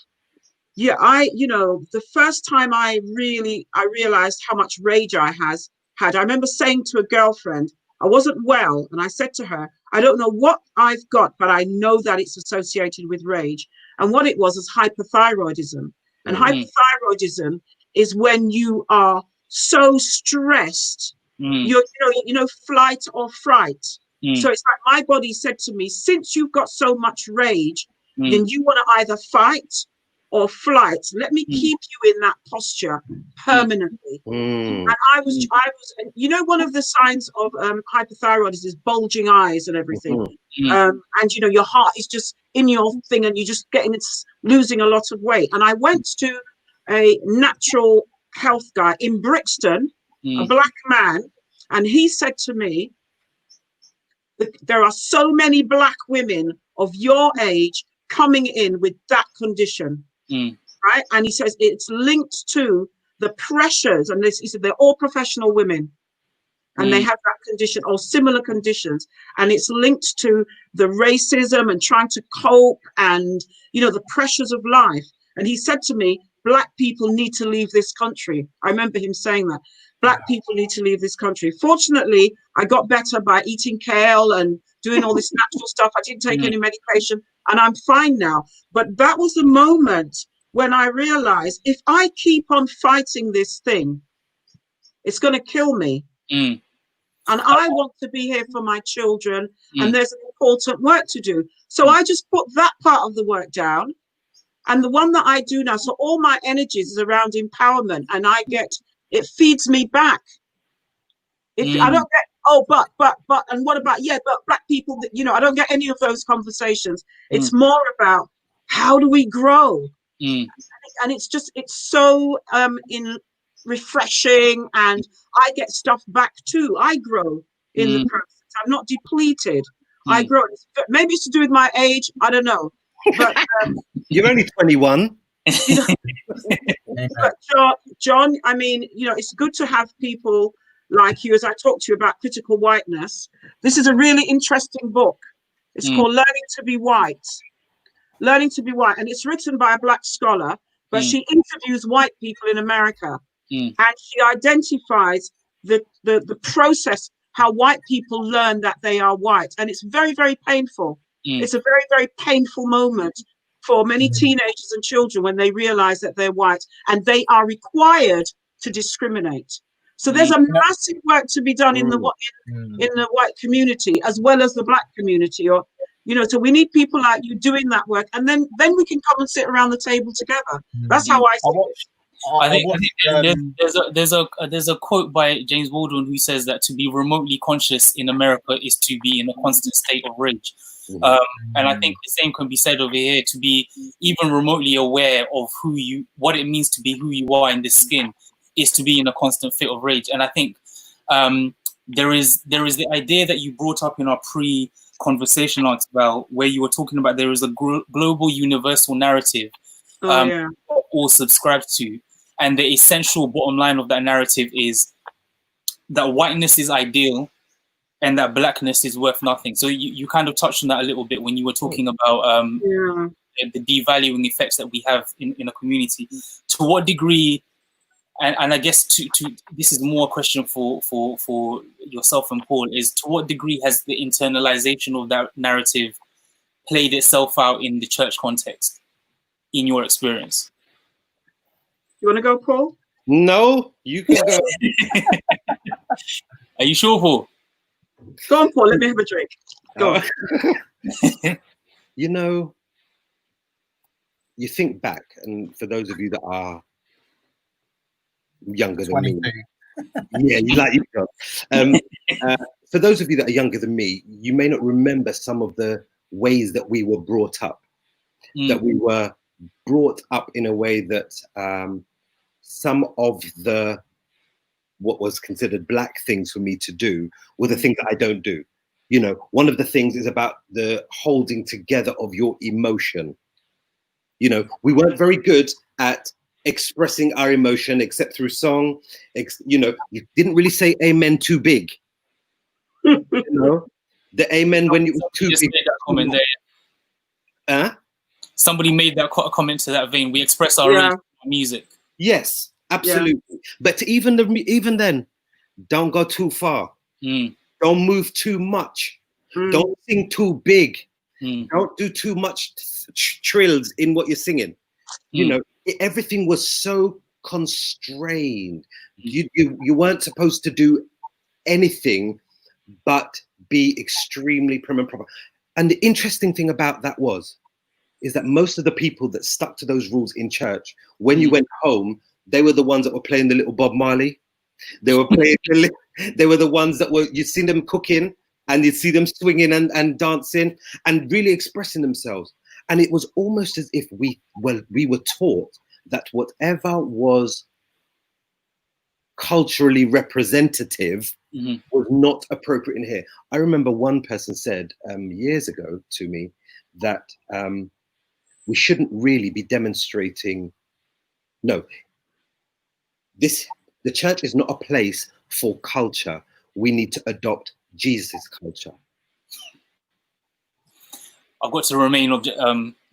yeah, the first time I realized how much rage I had, I remember saying to a girlfriend, I wasn't well, and I said to her, I don't know what I've got, but I know that it's associated with rage. And what it was hypothyroidism. And hypothyroidism is when you are so stressed, you're flight or fright. So it's like my body said to me, since you've got so much rage, then you want to either fight or flight. Let me keep you in that posture permanently. And I was, one of the signs of hypothyroidism is bulging eyes and everything. And your heart is just in your thing, and you're just losing a lot of weight. And I went to a natural health guy in Brixton, a Black man, and he said to me, there are so many Black women of your age coming in with that condition, right? And he says it's linked to the pressures, and he said they're all professional women, and they have that condition or similar conditions, and it's linked to the racism and trying to cope and the pressures of life. And he said to me, Black people need to leave this country. I remember him saying that. Black people need to leave this country. Fortunately, I got better by eating kale and doing all this natural stuff. I didn't take any medication, and I'm fine now. But that was the moment when I realized if I keep on fighting this thing, it's going to kill me. And I want to be here for my children, and there's an important work to do. So I just put that part of the work down. And the one that I do now, so all my energies is around empowerment, and it feeds me back. I don't get, but, and what about, but Black people, I don't get any of those conversations. It's more about how do we grow? And it's so refreshing, and I get stuff back too. I grow in the process. I'm not depleted. I grow. Maybe it's to do with my age. I don't know. But you're only 21. But John, I mean, you know, it's good to have people like you as I talk to you about critical whiteness. This is a really interesting book. It's called Learning to Be White. Learning to Be White. And it's written by a Black scholar, but she interviews white people in America. And she identifies the process, how white people learn that they are white. And it's very, very painful. It's a very, very painful moment for many teenagers and children when they realize that they're white and they are required to discriminate. So there's a massive work to be done in the white community as well as the Black community, or you know. So we need people like you doing that work, and then we can come and sit around the table together. That's how I see it. I think there's a quote by James Baldwin who says that to be remotely conscious in America is to be in a constant state of rage. And I think the same can be said over here. To be even remotely aware of what it means to be who you are in this skin is to be in a constant fit of rage. And I think there is the idea that you brought up in our pre-conversation, about where you were talking about there is a global universal narrative all subscribed to, and the essential bottom line of that narrative is that whiteness is ideal and that blackness is worth nothing. So you kind of touched on that a little bit when you were talking about the devaluing effects that we have in a community. To what degree, and I guess to this is more a question for yourself and Paul, is to what degree has the internalization of that narrative played itself out in the church context, in your experience? You want to go, Paul? No, you can go. Are you sure, Paul? Go on, Paul. Let me have a drink. Go on. You know, you think back, and for those of you that are younger than me, yeah, you like yourself. For those of you that are younger than me, you may not remember some of the ways that we were brought up. That we were brought up in a way that some of the what was considered Black things for me to do were the things that I don't do. You know, one of the things is about the holding together of your emotion. You know, we weren't very good at expressing our emotion except through song. You know, you didn't really say amen too big. You know, the amen when it was too big. Made that comment there. Somebody made that comment to that vein. We express our music. Yes, absolutely. Yeah. But even then, don't go too far. Don't move too much. Don't sing too big. Don't do too much trills in what you're singing. You know, everything was so constrained. You weren't supposed to do anything but be extremely prim and proper. And the interesting thing about that is that most of the people that stuck to those rules in church, when you went home, they were the ones that were playing the little Bob Marley. They were playing. They were the ones that were. You'd see them cooking, and you'd see them swinging and dancing, and really expressing themselves. And it was almost as if we were taught that whatever was culturally representative was not appropriate in here. I remember one person said years ago to me that we shouldn't really be demonstrating. No, the church is not a place for culture. We need to adopt Jesus' culture. I've got to remain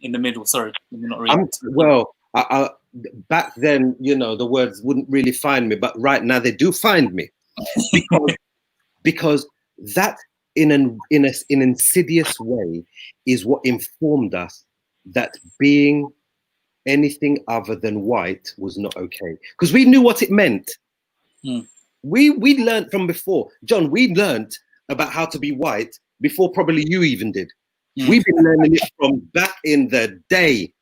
in the middle. Sorry, let me not read. I back then, you know, the words wouldn't really find me, but right now they do find me, because that in an insidious way is what informed us that being anything other than white was not okay, because we knew what it meant. We learned from before, John. We learned about how to be white before probably you even did. We've been learning it from back in the day.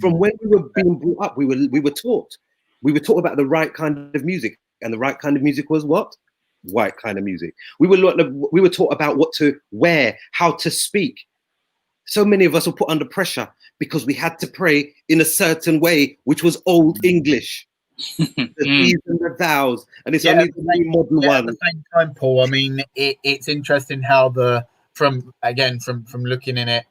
From when we were being brought up, we were taught about the right kind of music, and the right kind of music was what? White kind of music. We were taught about what to wear, how to speak. So many of us were put under pressure because we had to pray in a certain way, which was old English. The these and the thous, and it's only the modern one. At the same time, Paul, I mean, it's interesting how from looking in it,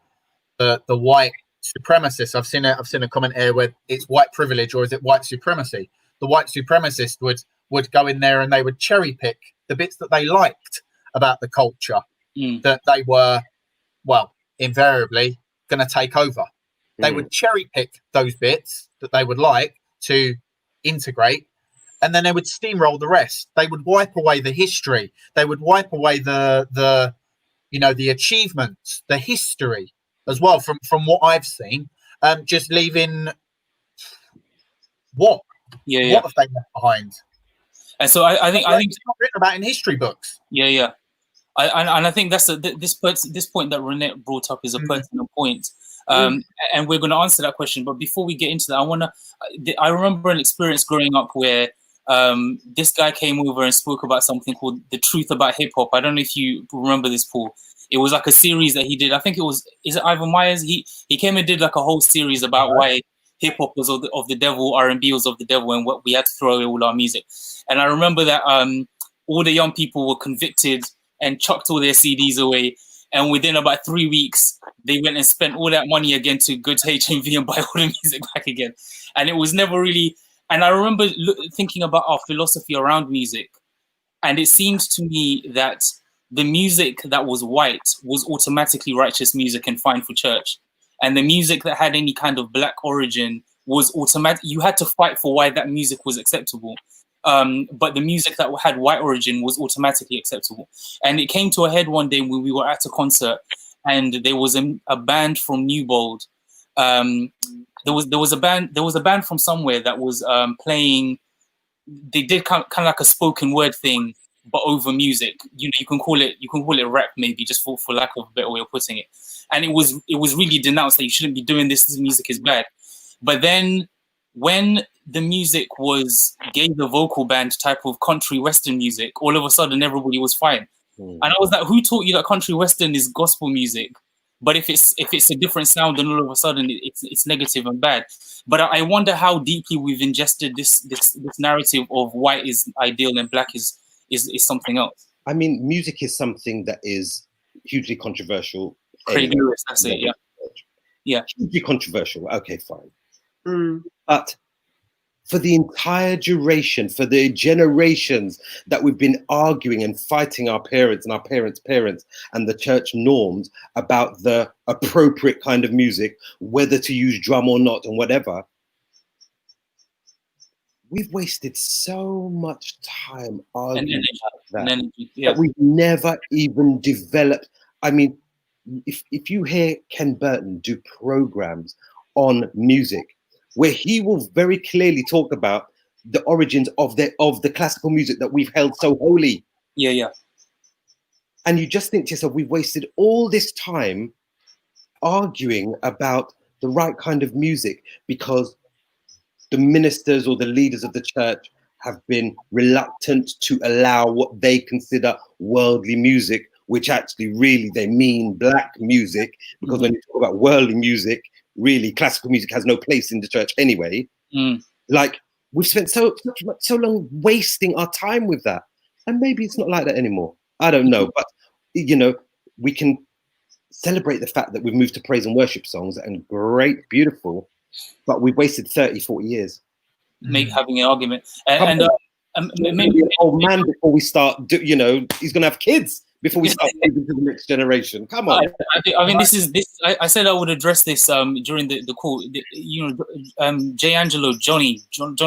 the white supremacists. I've seen a comment here where it's white privilege, or is it white supremacy? The white supremacist would go in there and they would cherry pick the bits that they liked about the culture that they were, well, invariably going to take over. They would cherry pick those bits that they would like to integrate, and then they would steamroll the rest. They would wipe away the history. They would wipe away the achievements, the history as well, from what I've seen. Just leaving what? What have they left behind? And so I think it's not written about in history books. Yeah. I think that's this point that Renette brought up is a pertinent point. And we're going to answer that question. But before we get into that, I remember an experience growing up where this guy came over and spoke about something called The Truth About Hip Hop. I don't know if you remember this, Paul. It was like a series that he did. I think is it Ivan Myers? He came and did like a whole series about why hip hop was of the devil, R&B was of the devil, and what we had to throw away all our music. And I remember that all the young people were convicted and chucked all their CDs away. And within about 3 weeks, they went and spent all that money again to go to HMV and buy all the music back again. And it was never really... And I remember thinking about our philosophy around music. And it seemed to me that the music that was white was automatically righteous music and fine for church. And the music that had any kind of black origin was automatic. You had to fight for why that music was acceptable. But the music that had white origin was automatically acceptable. And it came to a head one day when we were at a concert, and there was a band from Newbold. There was a band from somewhere that was playing. They did kind of like a spoken word thing, but over music. You know, you can call it rap, maybe, just for lack of a better way of putting it. And it was really denounced that you shouldn't be doing this. This music is bad. But then when the music gave the vocal band type of country western music, all of a sudden everybody was fine. And I was like, who taught you that country western is gospel music? But if it's a different sound, then all of a sudden it's negative and bad. But I wonder how deeply we've ingested this narrative of white is ideal and black is something else. I mean, music is something that is hugely controversial. Craig Lewis, that's it, yeah. Yeah. Hugely controversial. Okay, fine. But for the entire duration, for the generations that we've been arguing and fighting our parents and our parents' parents and the church norms about the appropriate kind of music, whether to use drum or not and whatever, we've wasted so much time arguing about that, that we've never even developed. I mean, if you hear Ken Burton do programs on music, where he will very clearly talk about the origins of the classical music that we've held so holy. Yeah. And you just think to yourself, we've wasted all this time arguing about the right kind of music because the ministers or the leaders of the church have been reluctant to allow what they consider worldly music, which actually really they mean black music, because when you talk about worldly music, really classical music has no place in the church anyway. Like, we've spent so long wasting our time with that, and maybe it's not like that anymore. I don't know, but you know, we can celebrate the fact that we've moved to praise and worship songs, and great, beautiful, but we've wasted 30-40 years having an argument. And maybe an old man before we start, he's gonna have kids before we start moving to the next generation. Come on. I mean, I said I would address this during the call. J. Angelo, John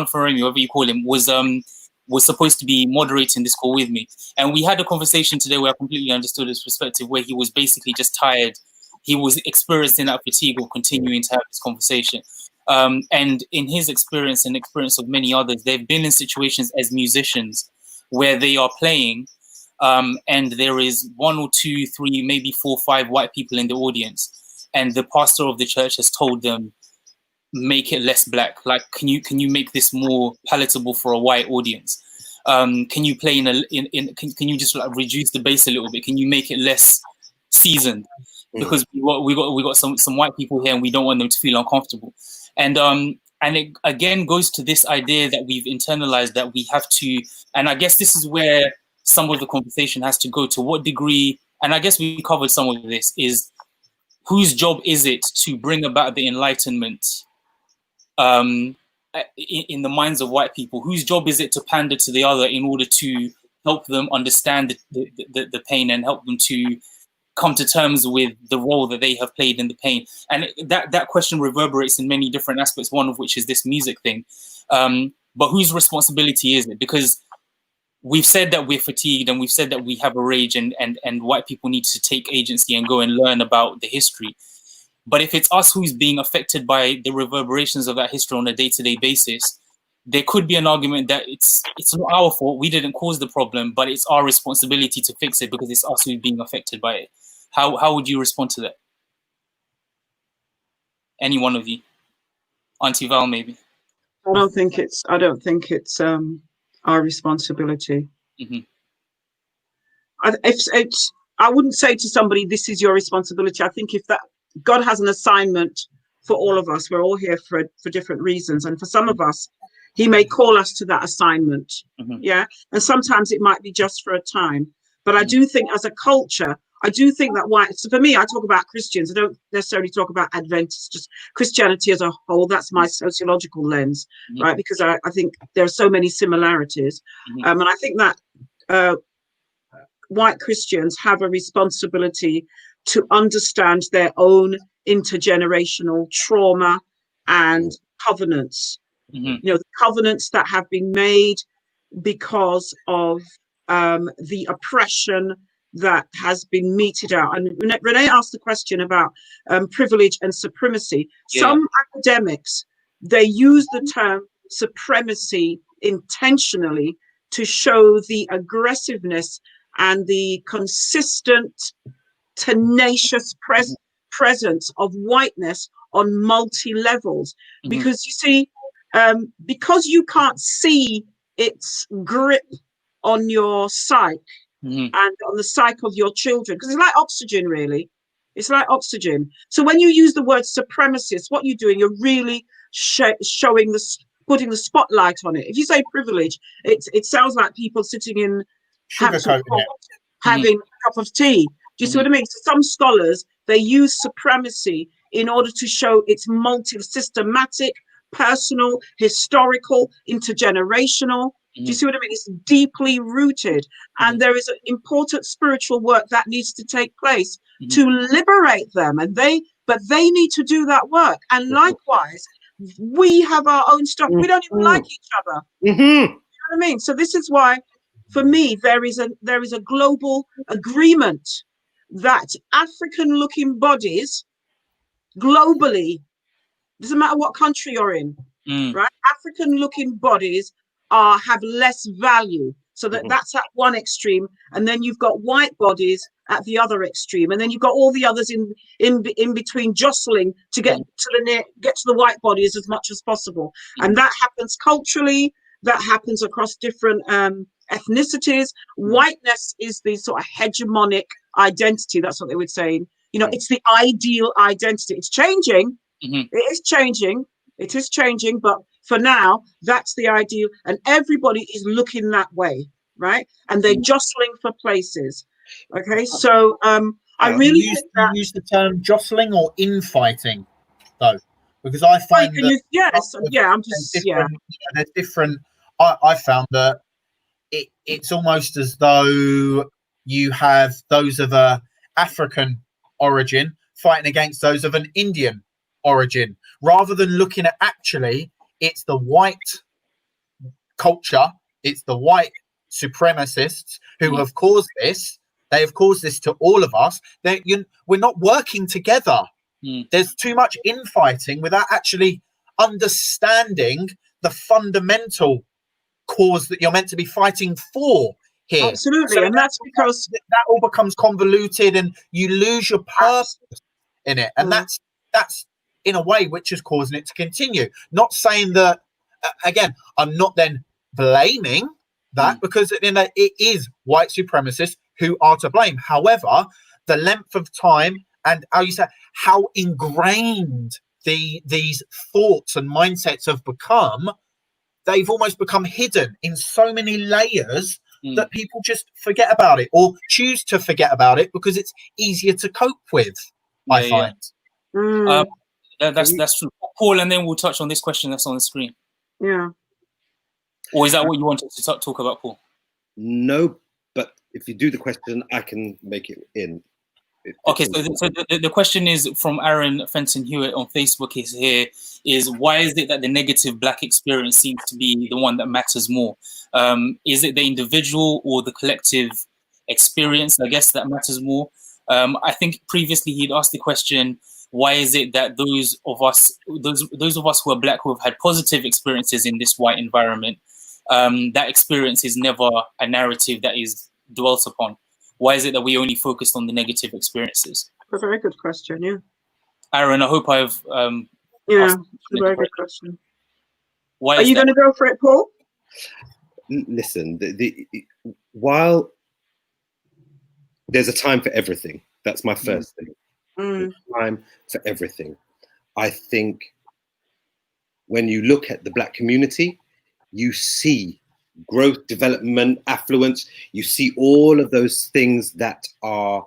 Ferrami, whatever you call him, was supposed to be moderating this call with me. And we had a conversation today where I completely understood his perspective, where he was basically just tired. He was experiencing that fatigue of continuing to have this conversation. And in his experience and experience of many others, they've been in situations as musicians where they are playing and there is 1 or 2, 3, maybe 4, 5 white people in the audience, and the pastor of the church has told them, make it less black. Like, can you make this more palatable for a white audience? Can you play can you just like reduce the bass a little bit? Can you make it less seasoned? Because we got some white people here, and we don't want them to feel uncomfortable. And it again goes to this idea that we've internalized, that we have to, and I guess this is where some of the conversation has to go, to what degree, and I guess we covered some of this, is whose job is it to bring about the Enlightenment in the minds of white people? Whose job is it to pander to the other in order to help them understand the pain and help them to come to terms with the role that they have played in the pain? And that question reverberates in many different aspects, one of which is this music thing. But whose responsibility is it? Because we've said that we're fatigued and we've said that we have a rage and white people need to take agency and go and learn about the history. But if it's us who's being affected by the reverberations of that history on a day-to-day basis, there could be an argument that it's not our fault, we didn't cause the problem, but it's our responsibility to fix it because it's us who's being affected by it. How would you respond to that? Any one of you? Auntie Val, maybe. I don't think it's our responsibility. Mm-hmm. I wouldn't say to somebody, this is your responsibility. I think if that God has an assignment for all of us, we're all here for different reasons. And for some of us, he may call us to that assignment. Mm-hmm. Yeah. And sometimes it might be just for a time. But I do think as a culture, I do think that so for me, I talk about Christians. I don't necessarily talk about Adventists, just Christianity as a whole. That's my sociological lens, mm-hmm. right? Because I think there are so many similarities. Mm-hmm. And I think that white Christians have a responsibility to understand their own intergenerational trauma and covenants. Mm-hmm. You know, the covenants that have been made because of the oppression that has been meted out. And Renee asked the question about privilege and supremacy. Yeah. Some academics, they use the term supremacy intentionally to show the aggressiveness and the consistent, tenacious presence of whiteness on multi-levels. Mm-hmm. Because you see, because you can't see its grip on your psyche, mm-hmm. and on the psyche of your children, because it's like oxygen, really. It's like oxygen. So when you use the word supremacist, what you're doing, you're really showing putting the spotlight on it. If you say privilege, it sounds like people sitting in having mm-hmm. a cup of tea. Do you see what I mean? So some scholars, they use supremacy in order to show its multi-systematic, personal, historical, intergenerational. Do you see what I mean? It's deeply rooted, and there is an important spiritual work that needs to take place to liberate them, but they need to do that work. And likewise, we have our own stuff. We don't even like each other. Mm-hmm. You know what I mean? So this is why, for me, there is a global agreement that African-looking bodies, globally, doesn't matter what country you're in, right? African-looking bodies have less value. So that's at one extreme, and then you've got white bodies at the other extreme, and then you've got all the others in between, jostling to get to the white bodies as much as possible. And that happens culturally. That happens across different ethnicities. Whiteness is the sort of hegemonic identity. That's what they would say. You know, it's the ideal identity. It's changing. Mm-hmm. It is changing. It is changing, but for now, that's the ideal, and everybody is looking that way, right? And they're jostling for places. Okay, so I really use the term jostling or infighting, though, because I find that there's different. I found that it's almost as though you have those of a African origin fighting against those of an Indian origin, rather than looking at actually it's the white culture, it's the white supremacists who have caused this. They have caused this to all of us. We're not working together. There's too much infighting without actually understanding the fundamental cause that you're meant to be fighting for here. Absolutely. So and that's because that all becomes convoluted and you lose your purpose in it. And that's in a way which is causing it to continue. Not saying that, again, I'm not then blaming that, because it is white supremacists who are to blame. However, the length of time and how ingrained these thoughts and mindsets have become, they've almost become hidden in so many layers that people just forget about it or choose to forget about it because it's easier to cope with. I Yeah, find. yeah. That's true. Paul, and then we'll touch on this question that's on the screen. Yeah. Or is that what you wanted to talk about, Paul? No, but if you do the question, I can make it in. Okay, so the question is from Aaron Fenton Hewitt on Facebook is why is it that the negative Black experience seems to be the one that matters more? Is it the individual or the collective experience, I guess, that matters more? I think previously he'd asked the question, why is it that those of us who are Black who have had positive experiences in this white environment, that experience is never a narrative that is dwelt upon? Why is it that we only focused on the negative experiences? A very good question, yeah. Aaron, I hope I've yeah, a very good question. Why are you going to go for it, Paul? Listen, while there's a time for everything, that's my first thing. There's a time for everything. I think when you look at the Black community, you see growth, development, affluence. You see all of those things that are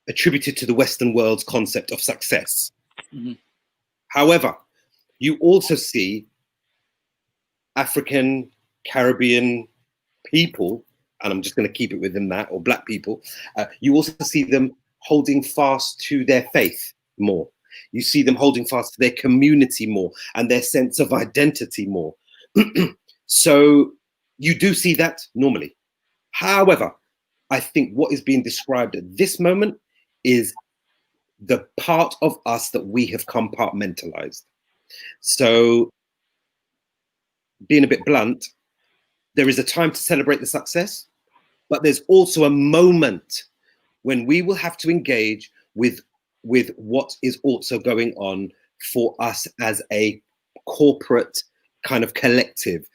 attributed to the Western world's concept of success. However, you also see African, Caribbean people, and I'm just going to keep it within that, or Black people, you also see them holding fast to their faith more. You see them holding fast to their community more and their sense of identity more. So you do see that normally. However, I think what is being described at this moment is the part of us that we have compartmentalized. So being a bit blunt, there is a time to celebrate the success, but there's also a moment when we will have to engage with what is also going on for us as a corporate kind of collective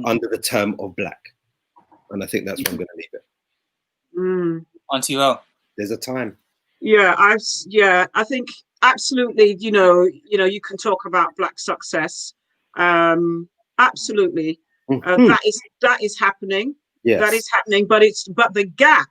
under the term of Black. And I think that's where I'm going to leave it. Auntie Val. There's a time. Yeah, I think absolutely, you know, you can talk about Black success. Absolutely. That is happening. Yes. That is happening, but the gap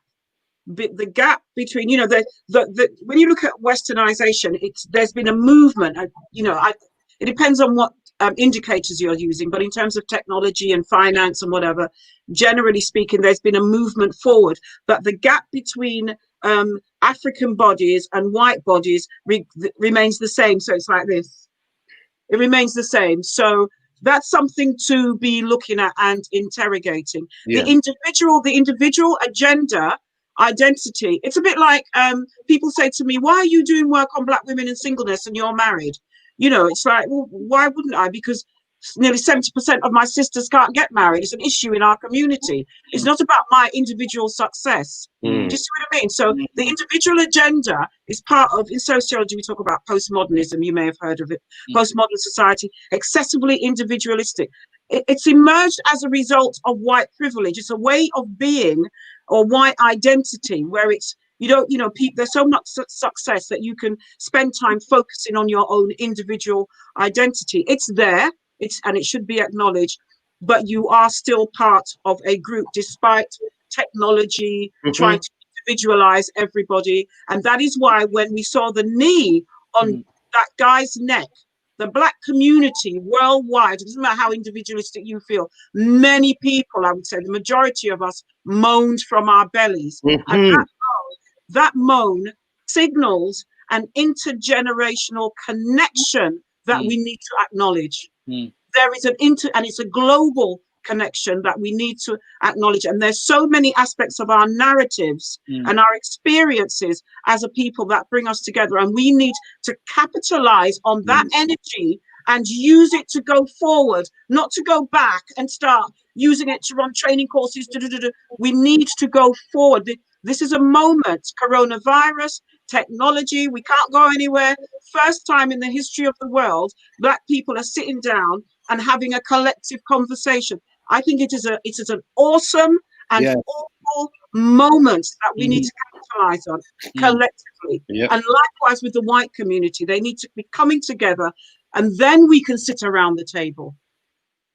between, you know, the when you look at westernization, there's been a movement, it depends on what indicators you're using, but in terms of technology and finance and whatever, generally speaking, there's been a movement forward, but the gap between African bodies and white bodies remains the same. So it's like this, it remains the same. So that's something to be looking at and interrogating. The individual agenda, identity. It's a bit like people say to me, why are you doing work on Black women and singleness and you're married? You know, it's like, well, why wouldn't I? Because nearly 70% of my sisters can't get married. It's an issue in our community. It's not about my individual success. Do you see what I mean? So the individual agenda is part of, in sociology, we talk about postmodernism. You may have heard of it. Postmodern society, excessively individualistic. It's emerged as a result of white privilege. It's a way of being or white identity where it's, there's so much success that you can spend time focusing on your own individual identity. It's there. And it should be acknowledged, but you are still part of a group despite technology trying to individualize everybody. And that is why when we saw the knee on that guy's neck, the Black community worldwide, it doesn't matter how individualistic you feel, many people, I would say the majority of us, moaned from our bellies. And that moan signals an intergenerational connection that we need to acknowledge. There is and it's a global connection that we need to acknowledge. And there's so many aspects of our narratives and our experiences as a people that bring us together. And we need to capitalize on that energy and use it to go forward, not to go back and start using it to run training courses. We need to go forward. This is a moment, coronavirus, technology, we can't go anywhere. First time in the history of the world, Black people are sitting down and having a collective conversation. I think it is an awesome and awful moment that we need to capitalize on collectively. And likewise with the white community, they need to be coming together and then we can sit around the table.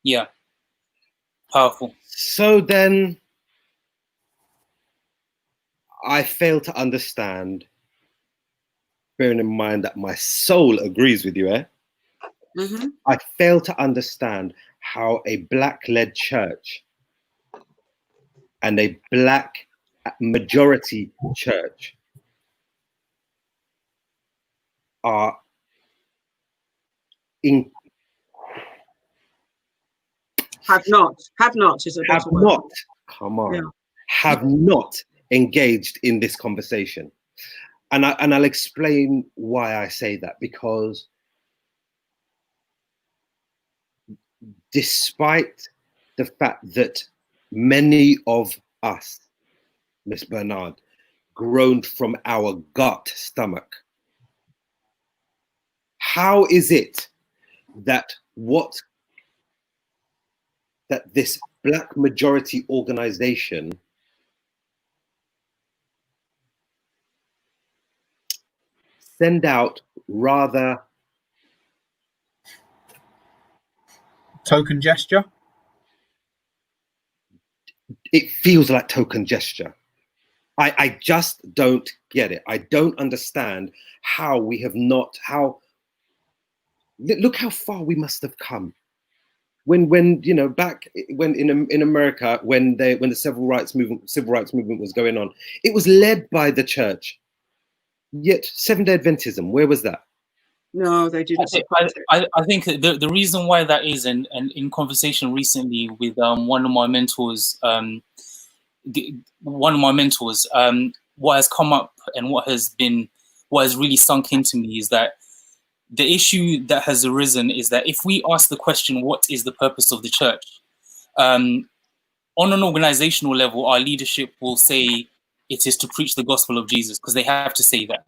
Yeah. Powerful. So then I fail to understand bearing in mind that my soul agrees with you, I fail to understand how a black-led church and a black majority church are in have not is a better word. not come on, have not engaged in this conversation. And I'll explain why I say that, because despite the fact that many of us, Miss Bernard, groaned from our gut stomach, how is it that this black majority organization send out rather token gesture? It feels like token gesture. I just don't get it. I don't understand how we have not, look how far we must have come. When you know, back when in America, when the civil rights movement was going on, it was led by the church. Yet Seventh-day Adventism, where was that? No, they didn't. I think the reason why that is, and in conversation recently with one of my mentors, what has come up and what has really sunk into me is that the issue that has arisen is that if we ask the question, what is the purpose of the church? On an organizational level, our leadership will say it is to preach the gospel of Jesus, because they have to say that.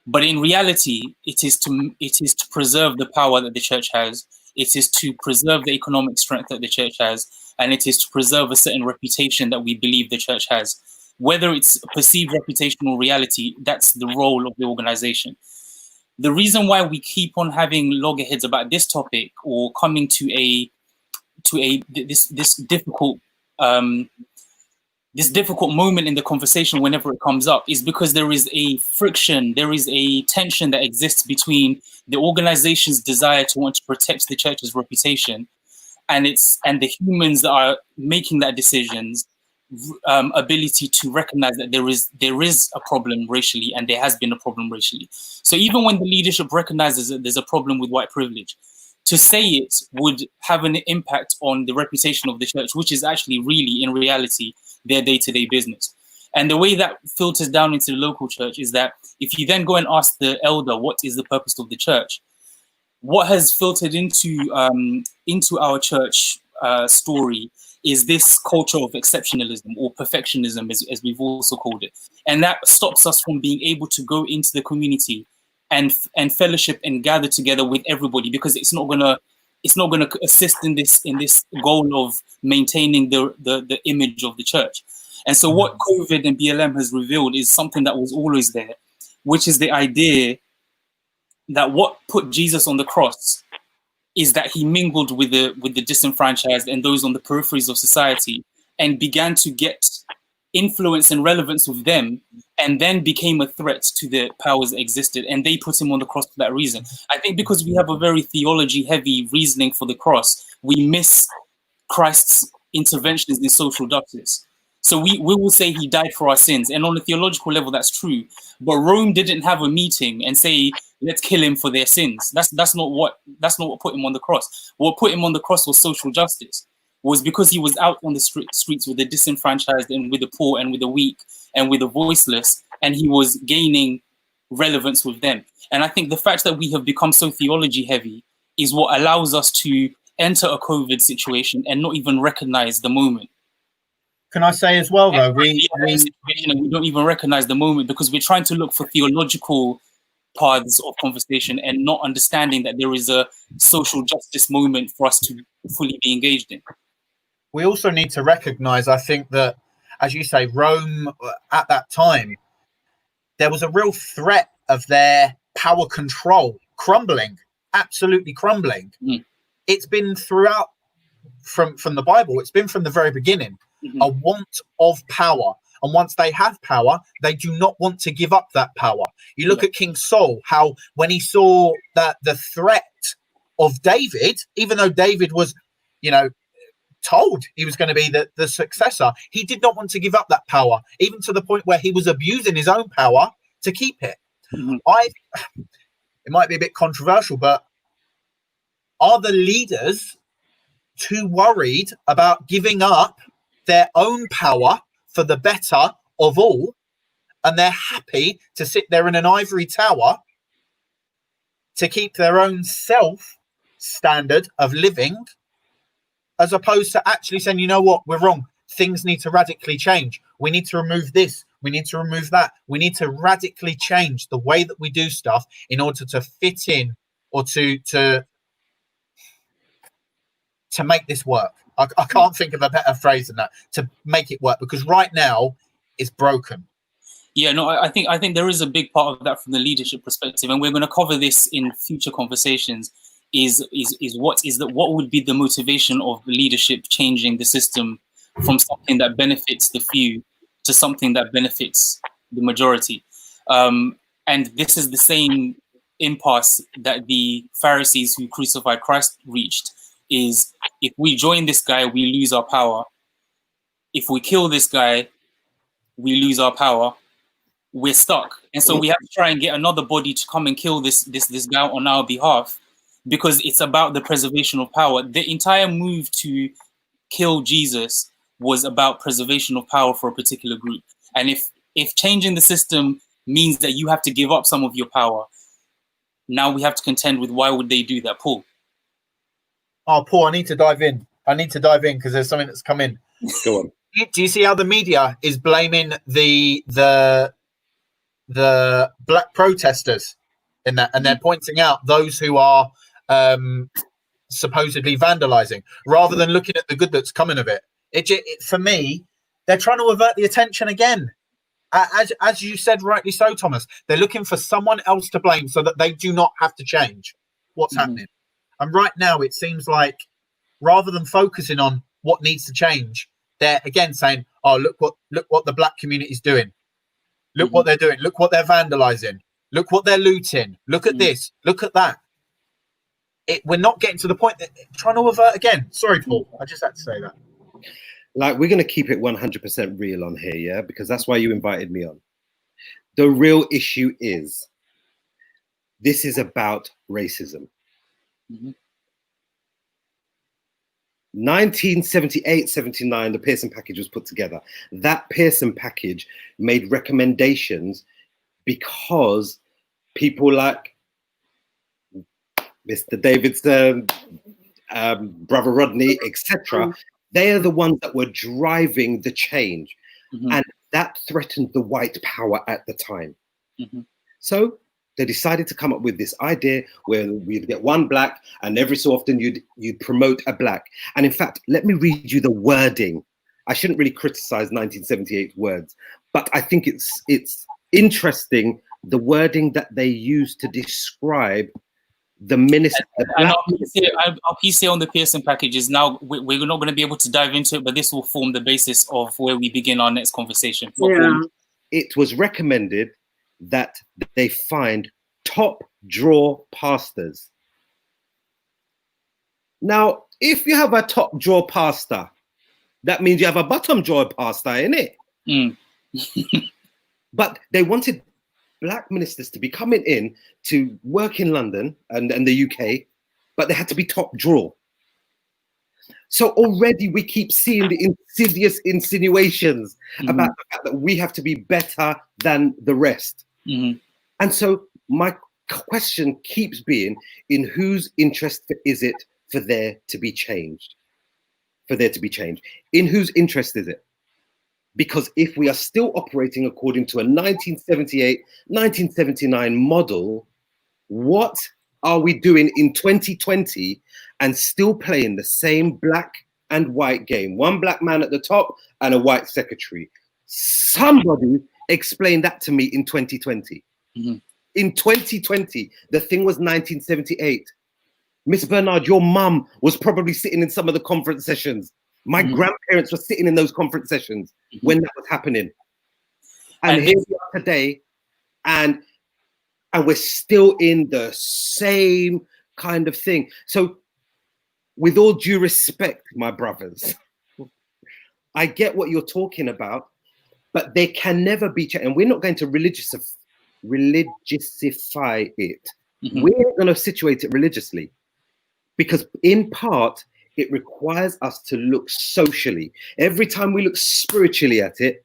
But in reality, it is to preserve the power that the church has. It is to preserve the economic strength that the church has, and it is to preserve a certain reputation that we believe the church has. Whether it's a perceived reputation or reality, that's the role of the organization. The reason why we keep on having loggerheads about this topic, or coming to this difficult moment in the conversation whenever it comes up, is because there is a friction, there is a tension that exists between the organization's desire to want to protect the church's reputation and the humans that are making that decision's ability to recognize that there is a problem racially, and there has been a problem racially. So even when the leadership recognizes that there's a problem with white privilege, to say it would have an impact on the reputation of the church, which is actually really, in reality, their day-to-day business. And the way that filters down into the local church is that if you then go and ask the elder, what is the purpose of the church? What has filtered into our church story is this culture of exceptionalism, or perfectionism, as we've also called it. And that stops us from being able to go into the community and fellowship and gather together with everybody, because it's not gonna assist in this goal of maintaining the image of the church. And so what COVID and BLM has revealed is something that was always there, which is the idea that what put Jesus on the cross is that he mingled with the disenfranchised and those on the peripheries of society, and began to get influence and relevance with them, and then became a threat to the powers that existed, and they put him on the cross for that reason. I think because we have a very theology-heavy reasoning for the cross, we miss Christ's interventions in social justice. So we will say he died for our sins, and on a theological level, that's true. But Rome didn't have a meeting and say, let's kill him for their sins. That's not what put him on the cross. What put him on the cross was social justice. Was because he was out on the streets with the disenfranchised and with the poor and with the weak and with the voiceless, and he was gaining relevance with them. And I think the fact that we have become so theology heavy is what allows us to enter a COVID situation and not even recognize the moment. Can I say as well, though, we don't even recognize the moment because we're trying to look for theological paths of conversation and not understanding that there is a social justice moment for us to fully be engaged in. We also need to recognize, I think, that, as you say, Rome at that time, there was a real threat of their power control crumbling, absolutely crumbling. It's been throughout from the Bible. It's been from the very beginning, a want of power, And once they have power, they do not want to give up that power. You look at King Saul, how when he saw that the threat of David, even though David was, told he was going to be the successor, he did not want to give up that power, even to the point where he was abusing his own power to keep it. It might be a bit controversial, but are the leaders too worried about giving up their own power for the better of all, and they're happy to sit there in an ivory tower to keep their own self standard of living, as opposed to actually saying, you know what, we're wrong, things need to radically change, we need to remove this, we need to remove that, we need to radically change the way that we do stuff in order to fit in, or to make this work. I can't think of a better phrase than that, to make it work, because right now it's broken. Yeah, no, I think there is a big part of that from the leadership perspective, and we're going to cover this in future conversations. What would be the motivation of leadership changing the system from something that benefits the few to something that benefits the majority? And this is the same impasse that the Pharisees who crucified Christ reached. Is if we join this guy, we lose our power. If we kill this guy, we lose our power. We're stuck, and so we have to try and get another body to come and kill this guy on our behalf, because it's about the preservation of power. The entire move to kill Jesus was about preservation of power for a particular group. And if changing the system means that you have to give up some of your power, now we have to contend with why would they do that, Paul? Oh, Paul, I need to dive in because there's something that's come in. Go on. Do you see how the media is blaming the black protesters in that, and they're pointing out those who are supposedly vandalizing, rather than looking at the good that's coming of it? It for me, they're trying to avert the attention again. As you said rightly so, Thomas, they're looking for someone else to blame so that they do not have to change what's happening. And right now, it seems like rather than focusing on what needs to change, they're again saying, "Oh, look what the black community is doing. Look what they're doing. Look what they're vandalizing. Look what they're looting. Look at this. Look at that." We're not getting to the point that trying to avert again. Sorry, Paul. I just had to say that. Like, we're going to keep it 100% real on here, yeah? Because that's why you invited me on. The real issue is, this is about racism. 1978-79, the Pearson package was put together. That Pearson package made recommendations because people like Mr. Davidson, Brother Rodney, etc., they are the ones that were driving the change. And that threatened the white power at the time. So they decided to come up with this idea where we'd get one black, and every so often you'd promote a black. And in fact, let me read you the wording. I shouldn't really criticize 1978 words, but I think it's interesting, the wording that they used to describe the minister. Our piece here on the Pearson package is now, we're not going to be able to dive into it, but this will form the basis of where we begin our next conversation. It was recommended that they find top drawer pastors. Now, if you have a top drawer pastor, that means you have a bottom drawer pastor, innit? But they wanted black ministers to be coming in to work in London and the UK, but they had to be top drawer. So already we keep seeing the insidious insinuations about the fact that we have to be better than the rest. And so my question keeps being, in whose interest is it for there to be changed? In whose interest is it? Because if we are still operating according to a 1978, 1979 model, what are we doing in 2020 and still playing the same black and white game? One black man at the top and a white secretary. Somebody explain that to me in 2020. In 2020, the thing was 1978. Miss Bernard, your mum was probably sitting in some of the conference sessions. My grandparents were sitting in those conference sessions when that was happening. And here we are today, and we're still in the same kind of thing. So with all due respect, my brothers, I get what you're talking about, but there can never be change. And we're not going to religiousify it. Mm-hmm. We're going to situate it religiously, because in part, it requires us to look socially. Every time we look spiritually at it,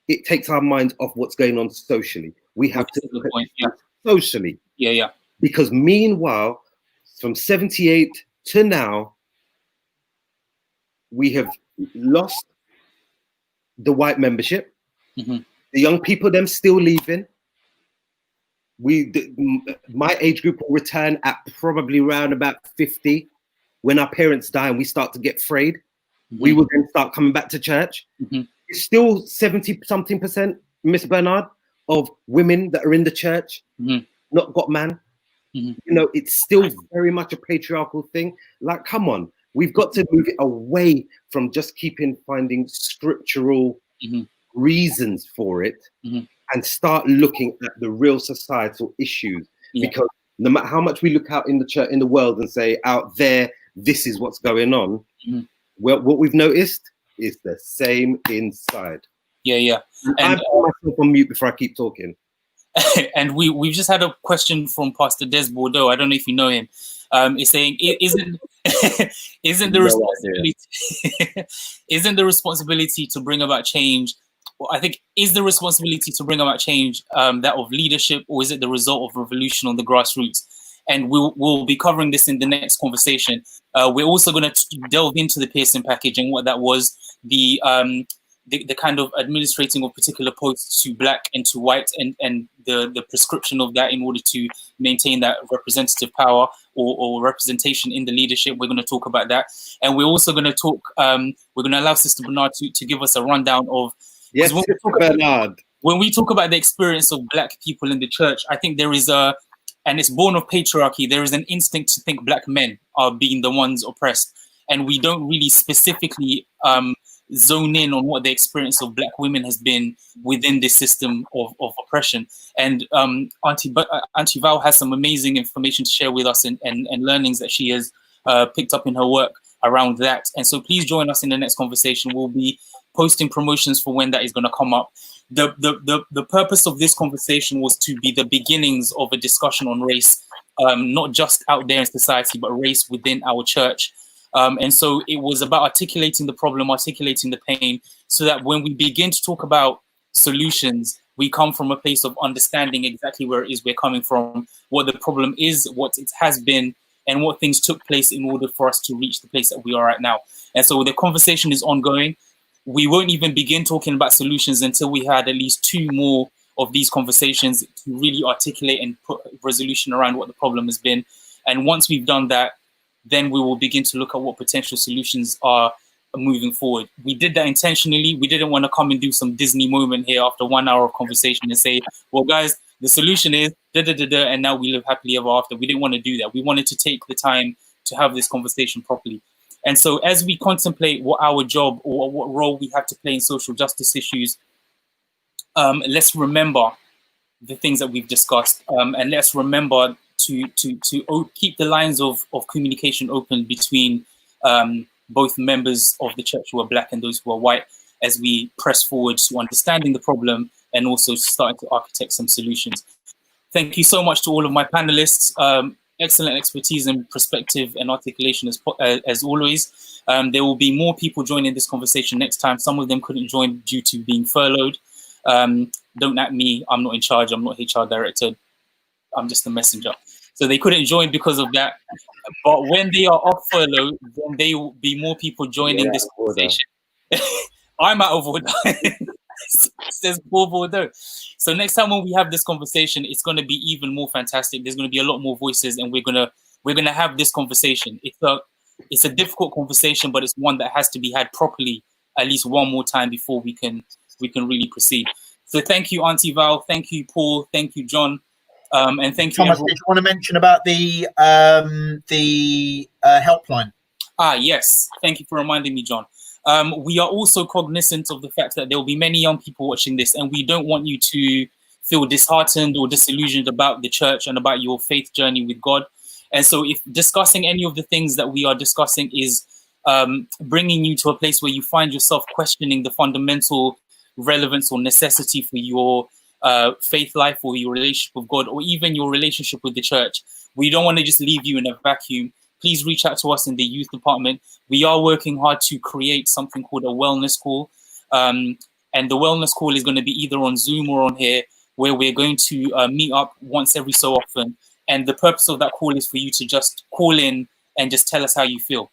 it takes our minds off what's going on socially. We have to look at it socially. Yeah. Because meanwhile, from 78 to now, we have lost the white membership. Mm-hmm. The young people, them still leaving. My age group will return at probably around about 50. When our parents die and we start to get frayed, mm-hmm. we will then start coming back to church. Mm-hmm. It's still 70-something%, Miss Bernard, of women that are in the church, mm-hmm. not got man. Mm-hmm. You know, it's still very much a patriarchal thing. Like, come on, we've got to move it away from just finding scriptural mm-hmm. reasons for it, mm-hmm. and start looking at the real societal issues. Yeah. Because no matter how much we look out in the church, in the world, and say out there, this is what's going on. Mm-hmm. Well, what we've noticed is the same inside. Yeah. And I put myself on mute before I keep talking. And we've just had a question from Pastor Des Bordeaux. I don't know if you know him. He's saying, isn't the responsibility isn't the responsibility to bring about change? Well, I think, is the responsibility to bring about change that of leadership, or is it the result of revolution on the grassroots? And we'll be covering this in the next conversation. We're also going to delve into the Pearson package and what that was, the kind of administrating of particular posts to black and to white, and the prescription of that in order to maintain that representative power or representation in the leadership. We're going to talk about that. And we're also going to talk, we're going to allow Sister Bernard to give us a rundown of, yes, Bernard. When we talk about the experience of black people in the church, I think there is and it's born of patriarchy, there is an instinct to think black men are being the ones oppressed. And we don't really specifically zone in on what the experience of black women has been within this system of oppression. And Auntie Val has some amazing information to share with us, and learnings that she has picked up in her work around that. And so please join us in the next conversation. We'll be posting promotions for when that is going to come up. The purpose of this conversation was to be the beginnings of a discussion on race, not just out there in society, but race within our church. And so it was about articulating the problem, articulating the pain, so that when we begin to talk about solutions, we come from a place of understanding exactly where it is we're coming from, what the problem is, what it has been, and what things took place in order for us to reach the place that we are at now. And so the conversation is ongoing. We won't even begin talking about solutions until we had at least 2 more of these conversations to really articulate and put resolution around what the problem has been. And once we've done that, then we will begin to look at what potential solutions are moving forward. We did that intentionally. We didn't want to come and do some Disney moment here after 1 hour of conversation and say, well, guys, the solution is da-da-da-da, and now we live happily ever after. We didn't want to do that. We wanted to take the time to have this conversation properly. And so as we contemplate what our job or what role we have to play in social justice issues, let's remember the things that we've discussed, and let's remember to keep the lines of communication open between both members of the church who are black and those who are white, as we press forward to understanding the problem and also starting to architect some solutions. Thank you so much to all of my panelists. Excellent expertise and perspective and articulation as always. There will be more people joining this conversation next time. Some of them couldn't join due to being furloughed. Don't at me, I'm not in charge, I'm not HR director, I'm just a messenger. So they couldn't join because of that. But when they are off furlough, then there will be more people joining this conversation. I'm out of order. Says Paul Bordeaux. So next time when we have this conversation, it's going to be even more fantastic. There's going to be a lot more voices, and we're gonna have this conversation. It's a difficult conversation, but it's one that has to be had properly at least one more time before we can really proceed. So thank you, Auntie Val. Thank you, Paul. Thank you, John. And thank you, Thomas. Did you want to mention about the helpline? Yes. Thank you for reminding me, John. we are also cognizant of the fact that there will be many young people watching this, and we don't want you to feel disheartened or disillusioned about the church and about your faith journey with God. And so if discussing any of the things that we are discussing is bringing you to a place where you find yourself questioning the fundamental relevance or necessity for your faith life or your relationship with God, or even your relationship with the church, we don't want to just leave you in a vacuum. Please reach out to us in the youth department. We are working hard to create something called a wellness call. And the wellness call is going to be either on Zoom or on here, where we're going to meet up once every so often. And the purpose of that call is for you to just call in and just tell us how you feel.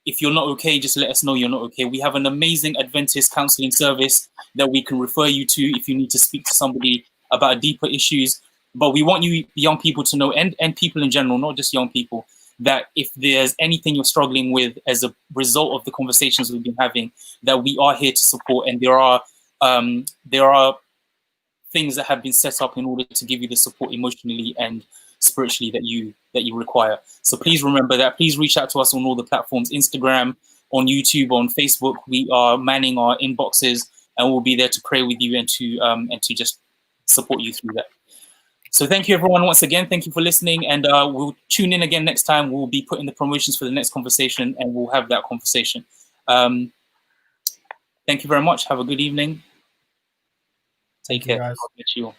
If you're not okay, just let us know you're not okay. We have an amazing Adventist counseling service that we can refer you to if you need to speak to somebody about deeper issues. But we want you young people to know, and people in general, not just young people, that if there's anything you're struggling with as a result of the conversations we've been having, that we are here to support. And there are things that have been set up in order to give you the support emotionally and spiritually that you require. So please remember that. Please reach out to us on all the platforms, Instagram, on YouTube, on Facebook. We are manning our inboxes, and we'll be there to pray with you and to just support you through that. So thank you, everyone, once again. Thank you for listening, and we'll tune in again next time. We'll be putting the promotions for the next conversation, and we'll have that conversation. Thank you very much. Have a good evening. Take care. God bless you all.